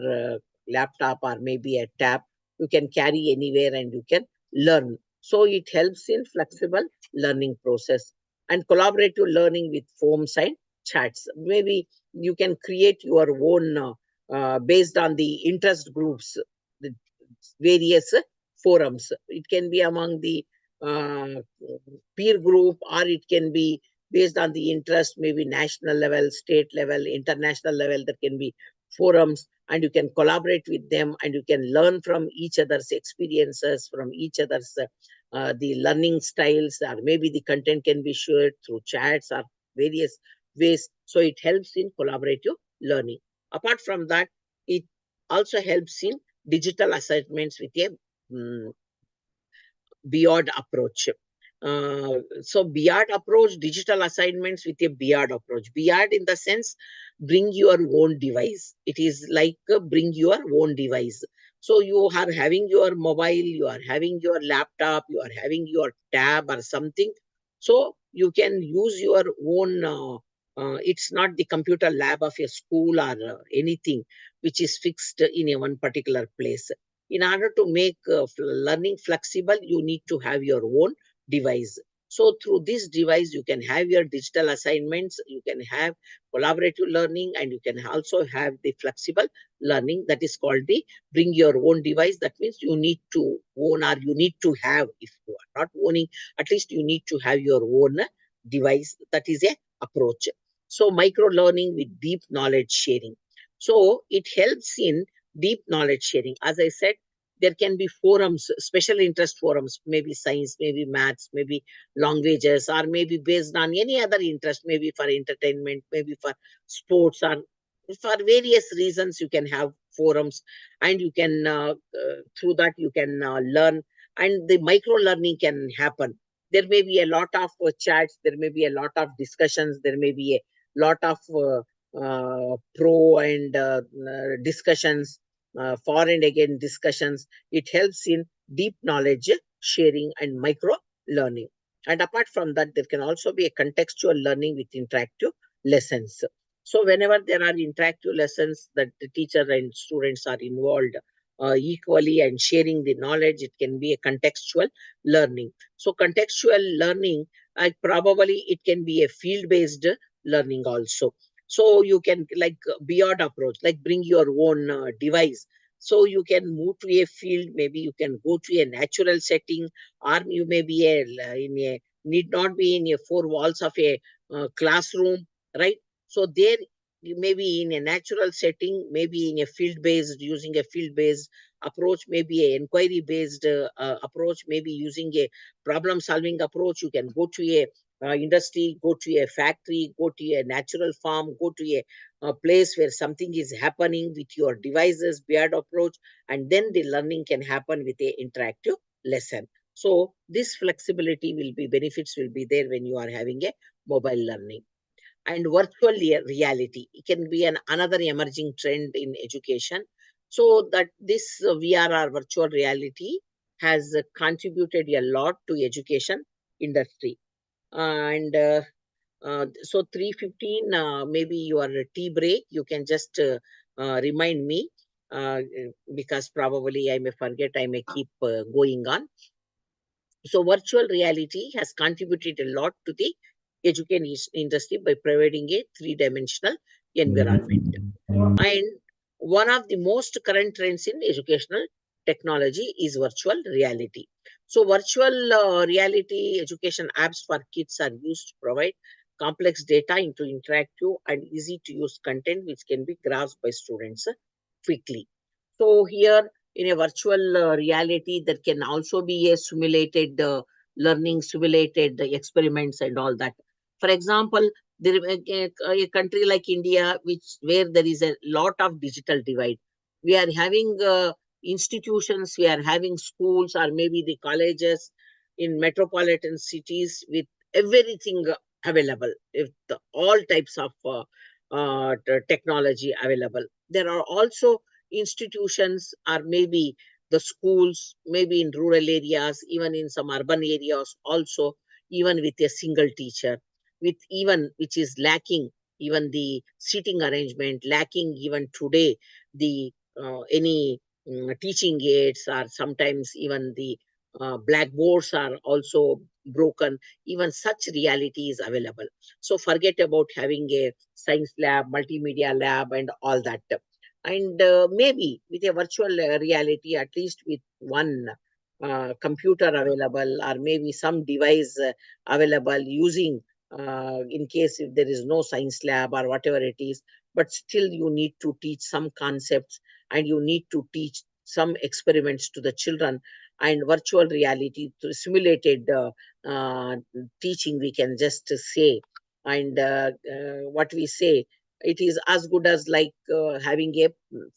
laptop or maybe a tab, you can carry anywhere and you can learn. So it helps in flexible learning process and collaborative learning with forms and chats. Maybe you can create your own based on the interest groups, the various forums. It can be among the uh, peer group, or it can be based on the interest, maybe national level, state level, international level. There can be forums, and you can collaborate with them, and you can learn from each other's experiences, from each other's the learning styles, or maybe the content can be shared through chats or various ways. So it helps in collaborative learning. Apart from that, it also helps in digital assignments with a Beard approach. So Beard approach, digital assignments with a Beard approach. Beard in the sense, bring your own device. It is like bring your own device. So you are having your mobile, you are having your laptop, you are having your tab or something. So you can use your own. It's not the computer lab of a school or anything which is fixed in a one particular place. In order to make learning flexible, you need to have your own device. So through this device, you can have your digital assignments, you can have collaborative learning, and you can also have the flexible learning. That is called the bring your own device. That means you need to own, or you need to have, if you are not owning, at least you need to have your own device. That is a approach. So micro learning with deep knowledge sharing. So it helps in deep knowledge sharing. As I said, there can be forums, special interest forums, maybe science, maybe maths, maybe languages, or maybe based on any other interest, maybe for entertainment, maybe for sports, or for various reasons. You can have forums, and you can, through that, you can learn, and the micro learning can happen. There may be a lot of chats, there may be a lot of discussions, there may be a lot of pro and discussions, for and again discussions. It helps in deep knowledge sharing and micro learning. And apart from that, there can also be a contextual learning with interactive lessons. So whenever there are interactive lessons that the teacher and students are involved equally and sharing the knowledge, it can be a contextual learning. So contextual learning, probably it can be a field-based learning also. So you can, like, beyond approach, like bring your own device. So you can move to a field, maybe you can go to a natural setting, or you may be in a, need not be in a four walls of a classroom, right? So there you may be in a natural setting, maybe in a field based, using a field based approach, maybe a inquiry based approach, maybe using a problem solving approach. You can go to a industry, go to a factory, go to a natural farm, go to a place where something is happening with your devices, beard approach, and then the learning can happen with a interactive lesson. So this flexibility will be, benefits will be there when you are having a mobile learning. And virtual reality, it can be another emerging trend in education. So that this VR or virtual reality has contributed a lot to education industry. And so 3:15, maybe your tea break, you can just remind me, because probably I may forget, I may keep going on. So virtual reality has contributed a lot to the education industry by providing a three-dimensional environment. And one of the most current trends in educational technology is virtual reality. So virtual reality education apps for kids are used to provide complex data into interactive and easy to use content which can be grasped by students quickly. So here in a virtual reality, there can also be a simulated learning, simulated experiments and all that. For example, there a country like India, which where there is a lot of digital divide. We are having institutions, we are having schools, or maybe the colleges in metropolitan cities with everything available, if all types of technology available. There are also institutions, or maybe the schools, maybe in rural areas, even in some urban areas also, even with a single teacher, with even which is lacking even the seating arrangement, lacking even today the any teaching aids, or sometimes even the blackboards are also broken. Even such reality is available. So forget about having a science lab, multimedia lab, and all that. And maybe with a virtual reality, at least with one computer available, or maybe some device available using, in case if there is no science lab or whatever it is, but still you need to teach some concepts, and you need to teach some experiments to the children. And virtual reality through simulated uh, teaching, we can just say. And what we say, it is as good as like having a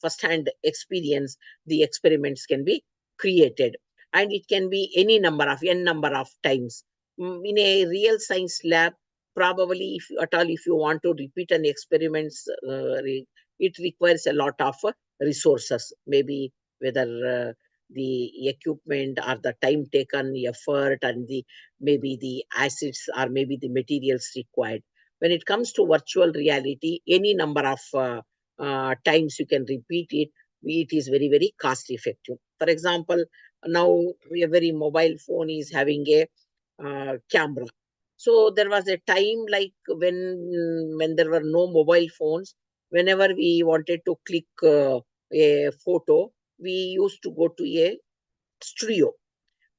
first hand experience. The experiments can be created, and it can be any number of n number of times. In a real science lab, probably if at all, if you want to repeat an experiments, it requires a lot of resources, maybe whether the equipment or the time taken, effort, and the maybe the acids or maybe the materials required. When it comes to virtual reality, any number of times you can repeat it. It is very, very cost effective. For example, now every mobile phone is having a camera. So there was a time like when there were no mobile phones, whenever we wanted to click a photo, we used to go to a studio.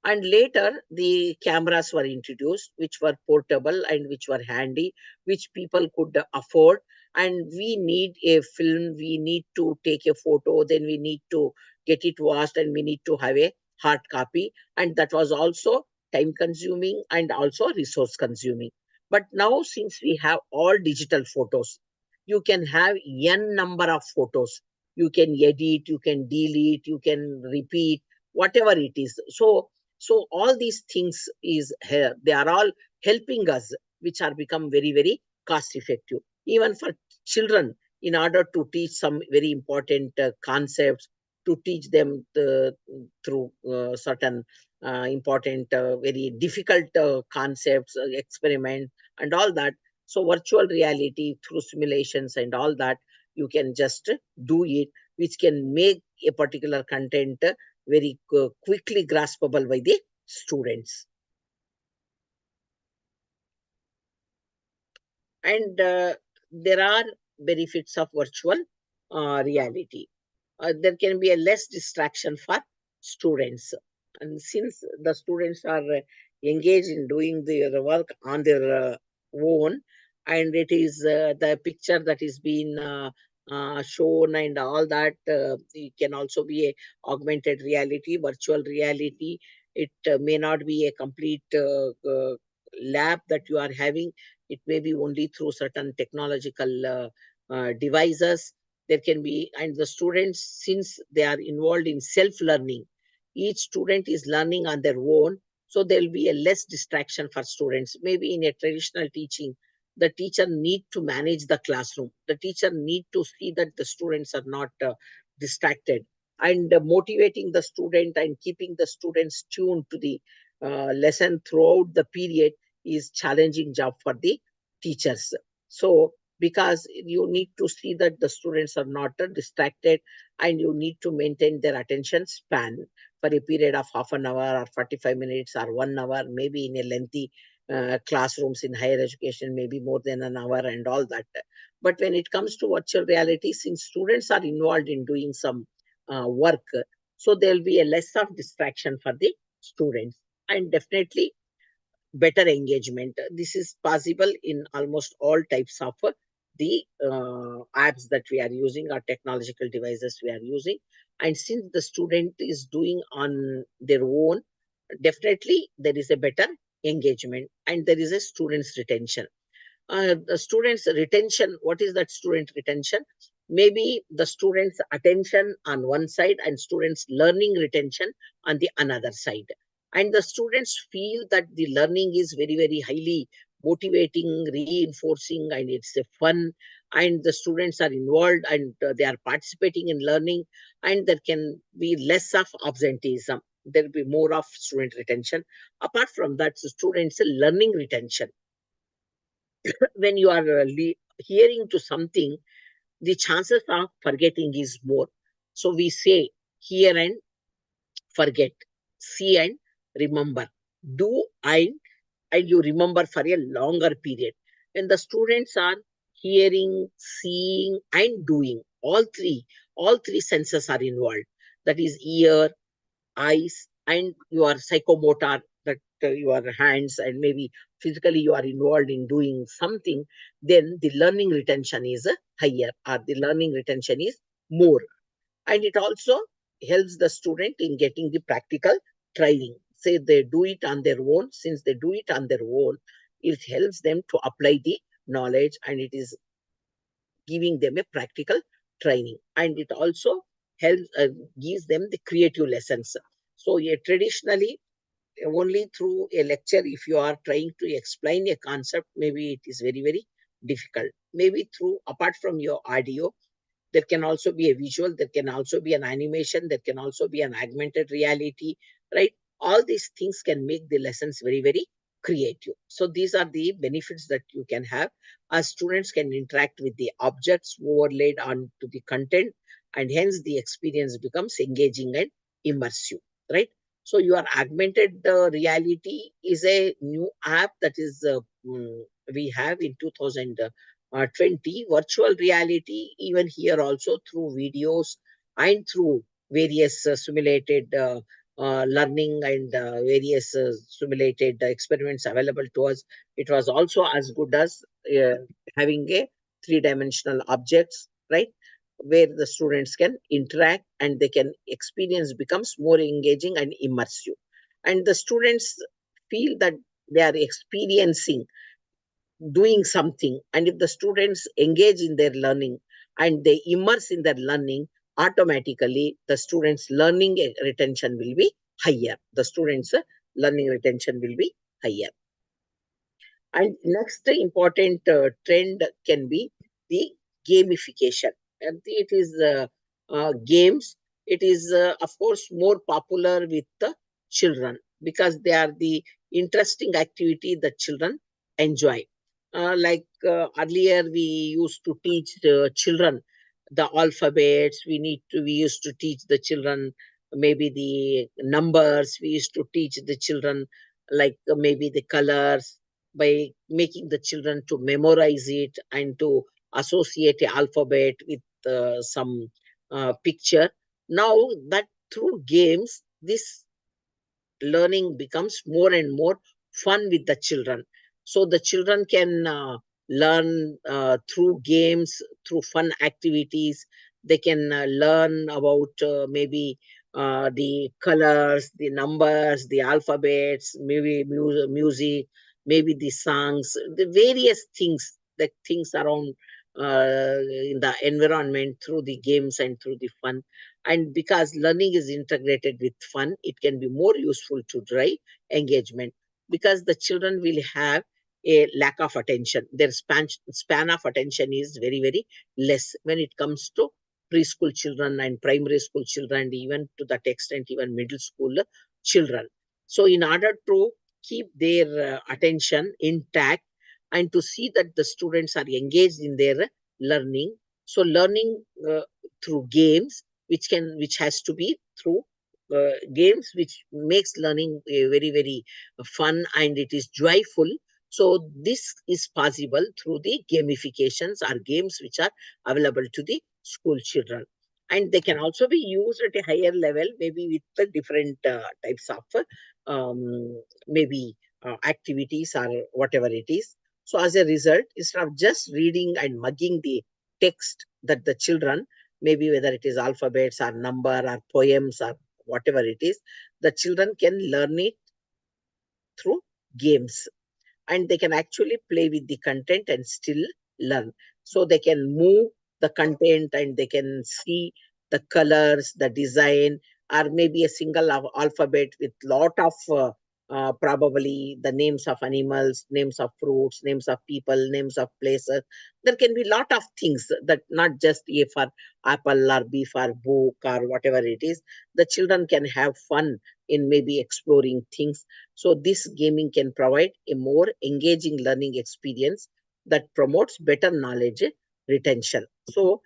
And later, the cameras were introduced, which were portable and which were handy, which people could afford. And we need a film, we need to take a photo, then we need to get it washed, and we need to have a hard copy. And that was also time consuming and also resource consuming. But now, since we have all digital photos, you can have n number of photos. You can edit, you can delete, you can repeat, whatever it is. So all these things is here. They are all helping us, which are become very, very cost effective. Even for children, in order to teach some very important concepts, to teach them through certain important, very difficult concepts, experiment, and all that. So virtual reality through simulations and all that, you can just do it, which can make a particular content very quickly graspable by the students. And there are benefits of virtual reality. There can be a less distraction for students. And since the students are engaged in doing their work on their own, and it is the picture that is being shown and all that, it can also be a augmented reality, virtual reality. It may not be a complete lab that you are having. It may be only through certain technological devices. There can be, and the students, since they are involved in self learning, each student is learning on their own. So there will be a less distraction for students. Maybe in a traditional teaching, the teacher need to manage the classroom, the teacher need to see that the students are not distracted, and motivating the student and keeping the students tuned to the lesson throughout the period is challenging job for the teachers. So because you need to see that the students are not distracted, and you need to maintain their attention span for a period of half an hour or 45 minutes or 1 hour, maybe in a lengthy classrooms in higher education, maybe more than an hour and all that. But when it comes to virtual reality, since students are involved in doing some work, so there will be a less of distraction for the students, and definitely better engagement. This is possible in almost all types of the apps that we are using, or technological devices we are using. And since the student is doing on their own, definitely there is a better engagement, and there is a student's retention. The students retention, what is that student retention? Maybe the students attention on one side and students learning retention on the another side. And the students feel that the learning is very, very highly motivating, reinforcing, and it's a fun, and the students are involved, and they are participating in learning, and there can be less of absenteeism. There will be more of student retention. Apart from that, the students learning retention, when you are hearing to something, the chances of forgetting is more. So we say hear and forget, see and remember. Do and you remember for a longer period. When the students are hearing, seeing, and doing, all three senses are involved. That is ear, eyes, and your psychomotor, that your hands, and maybe physically you are involved in doing something, then the learning retention is higher, or the learning retention is more. And it also helps the student in getting the practical training. Say they do it on their own. Since they do it on their own, it helps them to apply the knowledge, and it is giving them a practical training. And it also helps gives them the creative lessons. So yeah, traditionally, only through a lecture, if you are trying to explain a concept, maybe it is very, very difficult. Maybe through, apart from your audio, there can also be a visual, there can also be an animation, there can also be an augmented reality, right? All these things can make the lessons very, very creative. So these are the benefits that you can have, as students can interact with the objects overlaid onto the content, and hence the experience becomes engaging and immersive, right? So your augmented reality is a new app that is we have in 2020. Virtual reality, even here also through videos and through various simulated learning, and various simulated experiments available to us. It was also as good as having a three-dimensional objects, right? Where the students can interact and they can experience becomes more engaging and immersive. And the students feel that they are experiencing doing something. And if the students engage in their learning and they immerse in their learning, automatically the students' learning retention will be higher. The students' learning retention will be higher. And next important trend can be the gamification. And it is games. It is, of course, more popular with the children because they are the interesting activity that children enjoy. Earlier, we used to teach the children the alphabets. We used to teach the children maybe the numbers. We used to teach the children maybe the colors, by making the children to memorize it and to associate the alphabet with some picture. Now that through games, this learning becomes more and more fun with the children. So the children can learn through games, through fun activities. They can learn about maybe the colors, the numbers, the alphabets, maybe music, maybe the songs, the various things, the things around in the environment through the games and through the fun. And because learning is integrated with fun, it can be more useful to drive engagement, because the children will have a lack of attention. Their span of attention is very, very less when it comes to preschool children and primary school children, and even to that extent, even middle school children. So, in order to keep their attention intact and to see that the students are engaged in their learning, so learning through games, which has to be through games, which makes learning very, very fun, and it is joyful. So this is possible through the gamifications or games which are available to the school children. And they can also be used at a higher level, maybe with the different types of maybe activities or whatever it is. So as a result, instead of just reading and mugging the text, that the children, maybe whether it is alphabets or number or poems or whatever it is, the children can learn it through games, and they can actually play with the content and still learn. So they can move the content and they can see the colors, the design, or maybe a single alphabet with lot of probably the names of animals, names of fruits, names of people, names of places. There can be lot of things, that not just A for apple or B for book or whatever it is. The children can have fun in maybe exploring things. So this gaming can provide a more engaging learning experience that promotes better knowledge retention. So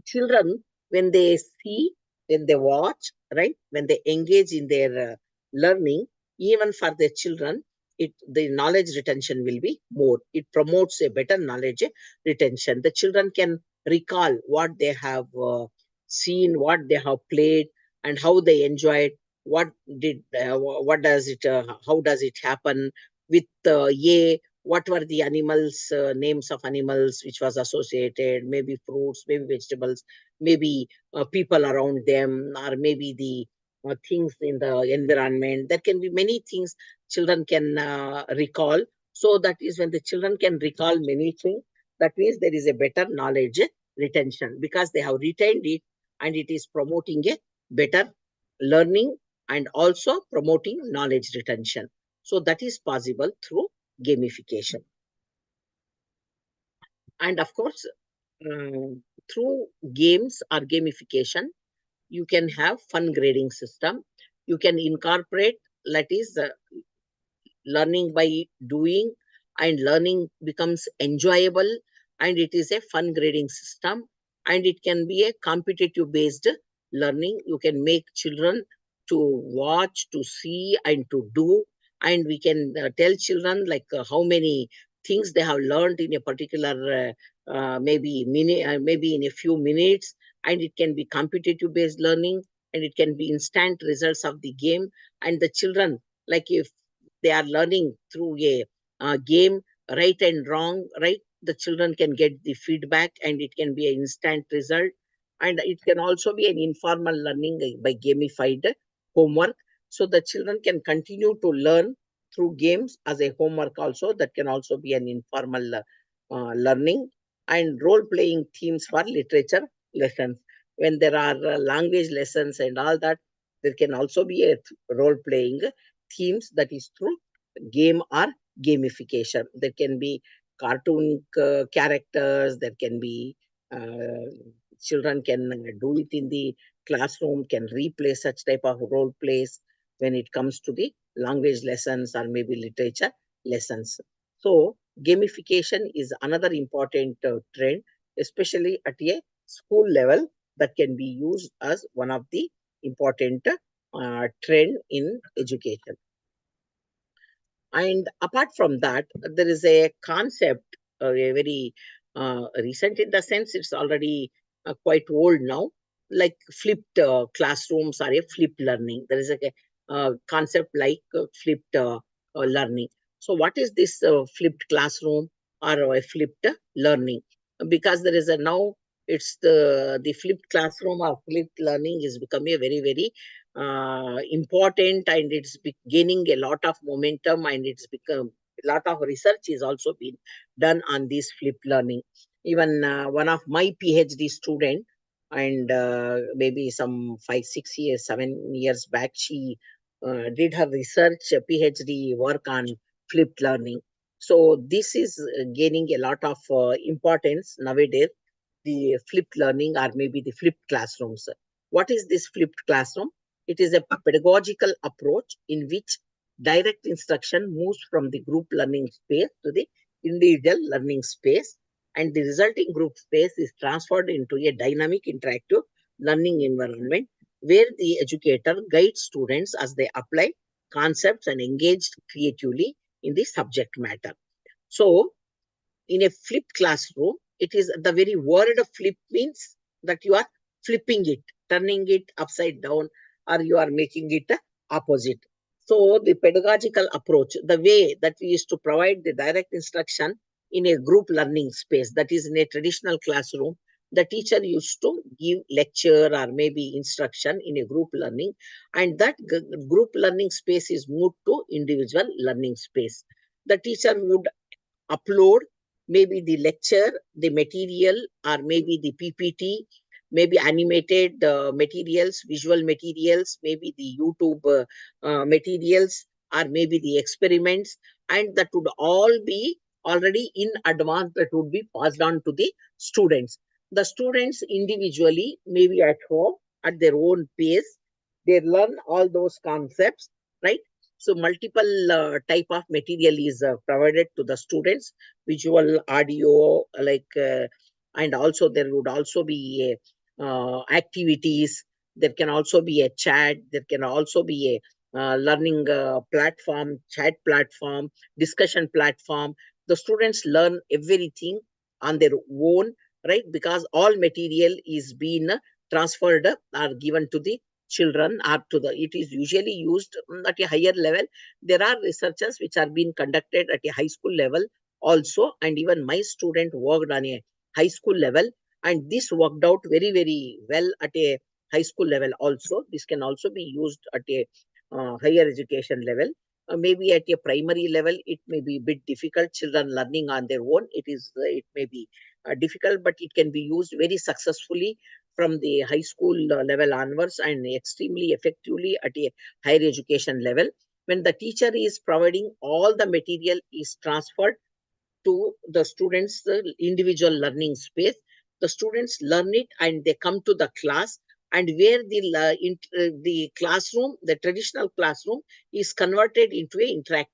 children, when they see, when they watch, right, when they engage in their learning, even for the children, the knowledge retention will be more. It promotes a better knowledge retention. The children can recall what they have seen, what they have played, and how they enjoyed. What does it? How does it happen with A? What were the animals, names of animals which was associated? Maybe fruits, maybe vegetables, maybe people around them, or maybe the things in the environment. There can be many things children can recall. So that is when the children can recall many things. That means there is a better knowledge retention because they have retained it, and it is promoting a better learning and also promoting knowledge retention. So that is possible through gamification. And of course, through games or gamification, you can have fun grading system. You can incorporate, that is learning by doing, and learning becomes enjoyable, and it is a fun grading system, and it can be a competitive based learning. You can make children to watch, to see, and to do, and we can tell children like how many things they have learned in a particular maybe in a few minutes, and it can be competitive based learning, and it can be instant results of the game. And the children, like if they are learning through a game, right and wrong, right? The children can get the feedback, and it can be an instant result. And it can also be an informal learning by gamified homework. So the children can continue to learn through games as a homework also. That can also be an informal learning. And role playing themes for literature lessons. When there are language lessons and all that, there can also be a role playing themes, that is through game or gamification. There can be cartoon characters, there can be children can do it in the classroom, can replay such type of role plays when it comes to the language lessons or maybe literature lessons. So gamification is another important trend, especially at a school level, that can be used as one of the important trend in education. And apart from that, there is a concept, a very recent in the sense it's already quite old now, like flipped classrooms or a flipped learning. There is a concept like flipped learning. So, what is this flipped classroom or a flipped learning? Because there is a now, it's the flipped classroom or flipped learning is becoming a very important, and it's gaining a lot of momentum, and it's become a lot of research is also been done on this flipped learning. Even one of my PhD student, and maybe some 5 6 years 7 years back, she did her research PhD work on flipped learning. So this is gaining a lot of importance nowadays, the flipped learning or maybe the flipped classrooms. What is this flipped classroom? It is a pedagogical approach in which direct instruction moves from the group learning space to the individual learning space, and the resulting group space is transferred into a dynamic interactive learning environment where the educator guides students as they apply concepts and engage creatively in the subject matter. So in a flipped classroom, it is the very word of flip means that you are flipping it, turning it upside down, or you are making it opposite. So the pedagogical approach, the way that we used to provide the direct instruction in a group learning space, that is in a traditional classroom, the teacher used to give lecture or maybe instruction in a group learning, and that group learning space is moved to individual learning space. The teacher would upload maybe the lecture, the material, or maybe the PPT, maybe animated materials, visual materials, maybe the YouTube materials, or maybe the experiments, and that would all be already in advance, that would be passed on to the students. The students individually, maybe at home, at their own pace, they learn all those concepts, right? So multiple type of material is provided to the students, visual, audio, and also there would also be activities. There can also be a chat. There can also be learning platform, chat platform, discussion platform. The students learn everything on their own, right? Because all material is being transferred or given to the children or to the, it is usually used at a higher level. There are researches which are being conducted at a high school level also, and even my student worked on a high school level, and this worked out very, very well at a high school level also. This can also be used at a higher education level. Maybe at a primary level, it may be a bit difficult. Children learning on their own, it may be difficult, but it can be used very successfully from the high school level onwards and extremely effectively at a higher education level. When the teacher is providing, all the material is transferred to the students, the individual learning space. The students learn it and they come to the class, and where the classroom, the traditional classroom, is converted into a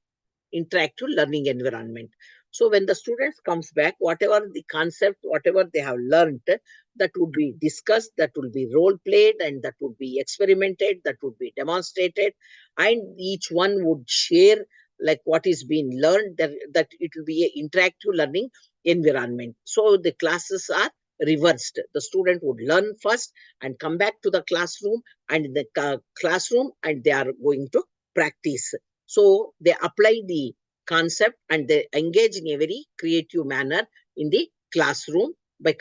interactive learning environment. So when the students comes back, whatever the concept, whatever they have learned, that would be discussed, that will be role played, and that would be experimented, that would be demonstrated, and each one would share like what is being learned, that it will be an interactive learning environment. So the classes are reversed. The student would learn first and come back to the classroom, and in the classroom, and they are going to practice. So they apply the concept and they engage in a very creative manner in the classroom by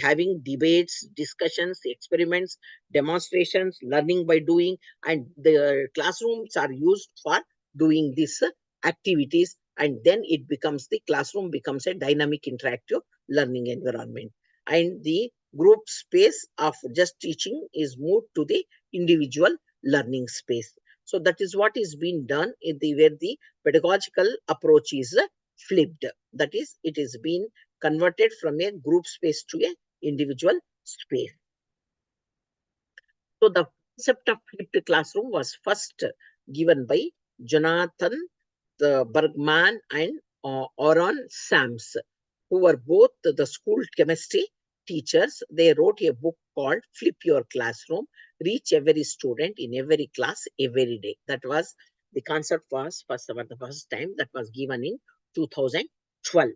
having debates, discussions, experiments, demonstrations, learning by doing, and the classrooms are used for doing these activities, and then the classroom becomes a dynamic interactive learning environment, and the group space of just teaching is moved to the individual learning space. So that is what is being done where the pedagogical approach is flipped. That is, it is being converted from a group space to a individual space. So the concept of flipped classroom was first given by Jonathan Bergman and Oron Sams, who were both the school chemistry teachers. They wrote a book called Flip Your Classroom, Reach Every Student in Every Class Every Day. That was the concept was the first time that was given in 2012.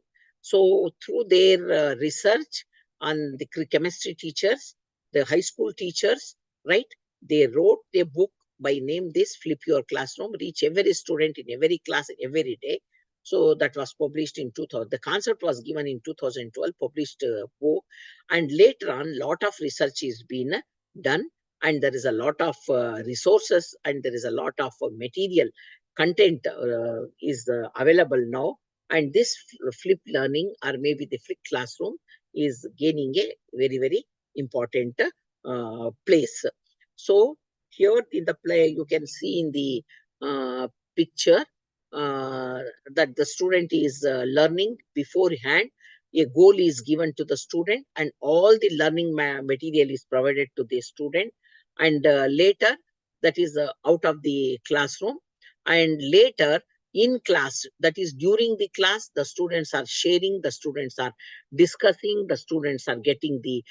So through their research on the chemistry teachers, the high school teachers, right, they wrote a book by name this Flip Your Classroom, Reach Every Student in Every Class Every Day. So that was published in 2000. The concept was given in 2012, published book, and later on, lot of research is been done, and there is a lot of resources, and there is a lot of material content is available now, and this flip learning or maybe the flip classroom is gaining a very, very important place. So here in the play, you can see in the picture uh, that the student is learning beforehand. A goal is given to the student, and all the learning material is provided to the student. And later, that is out of the classroom. And later, in class, that is during the class, the students are sharing, the students are discussing, the students are getting the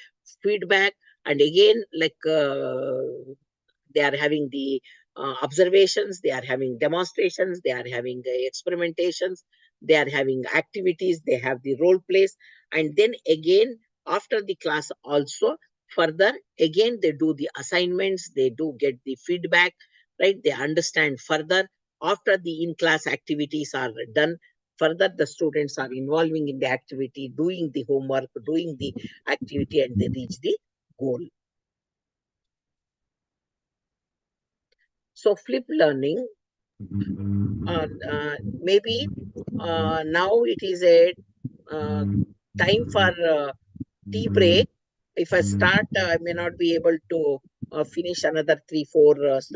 feedback, and again, like they are having the observations, they are having demonstrations, they are having experimentations, they are having activities, they have the role plays, and then again after the class also further again they do the assignments, they do get the feedback, right? They understand further. After the in-class activities are done, further the students are involving in the activity, doing the homework, doing the activity, and they reach the goal. So flip learning, maybe now it is a uh, time for tea break. If I start, I may not be able to finish another 3, 4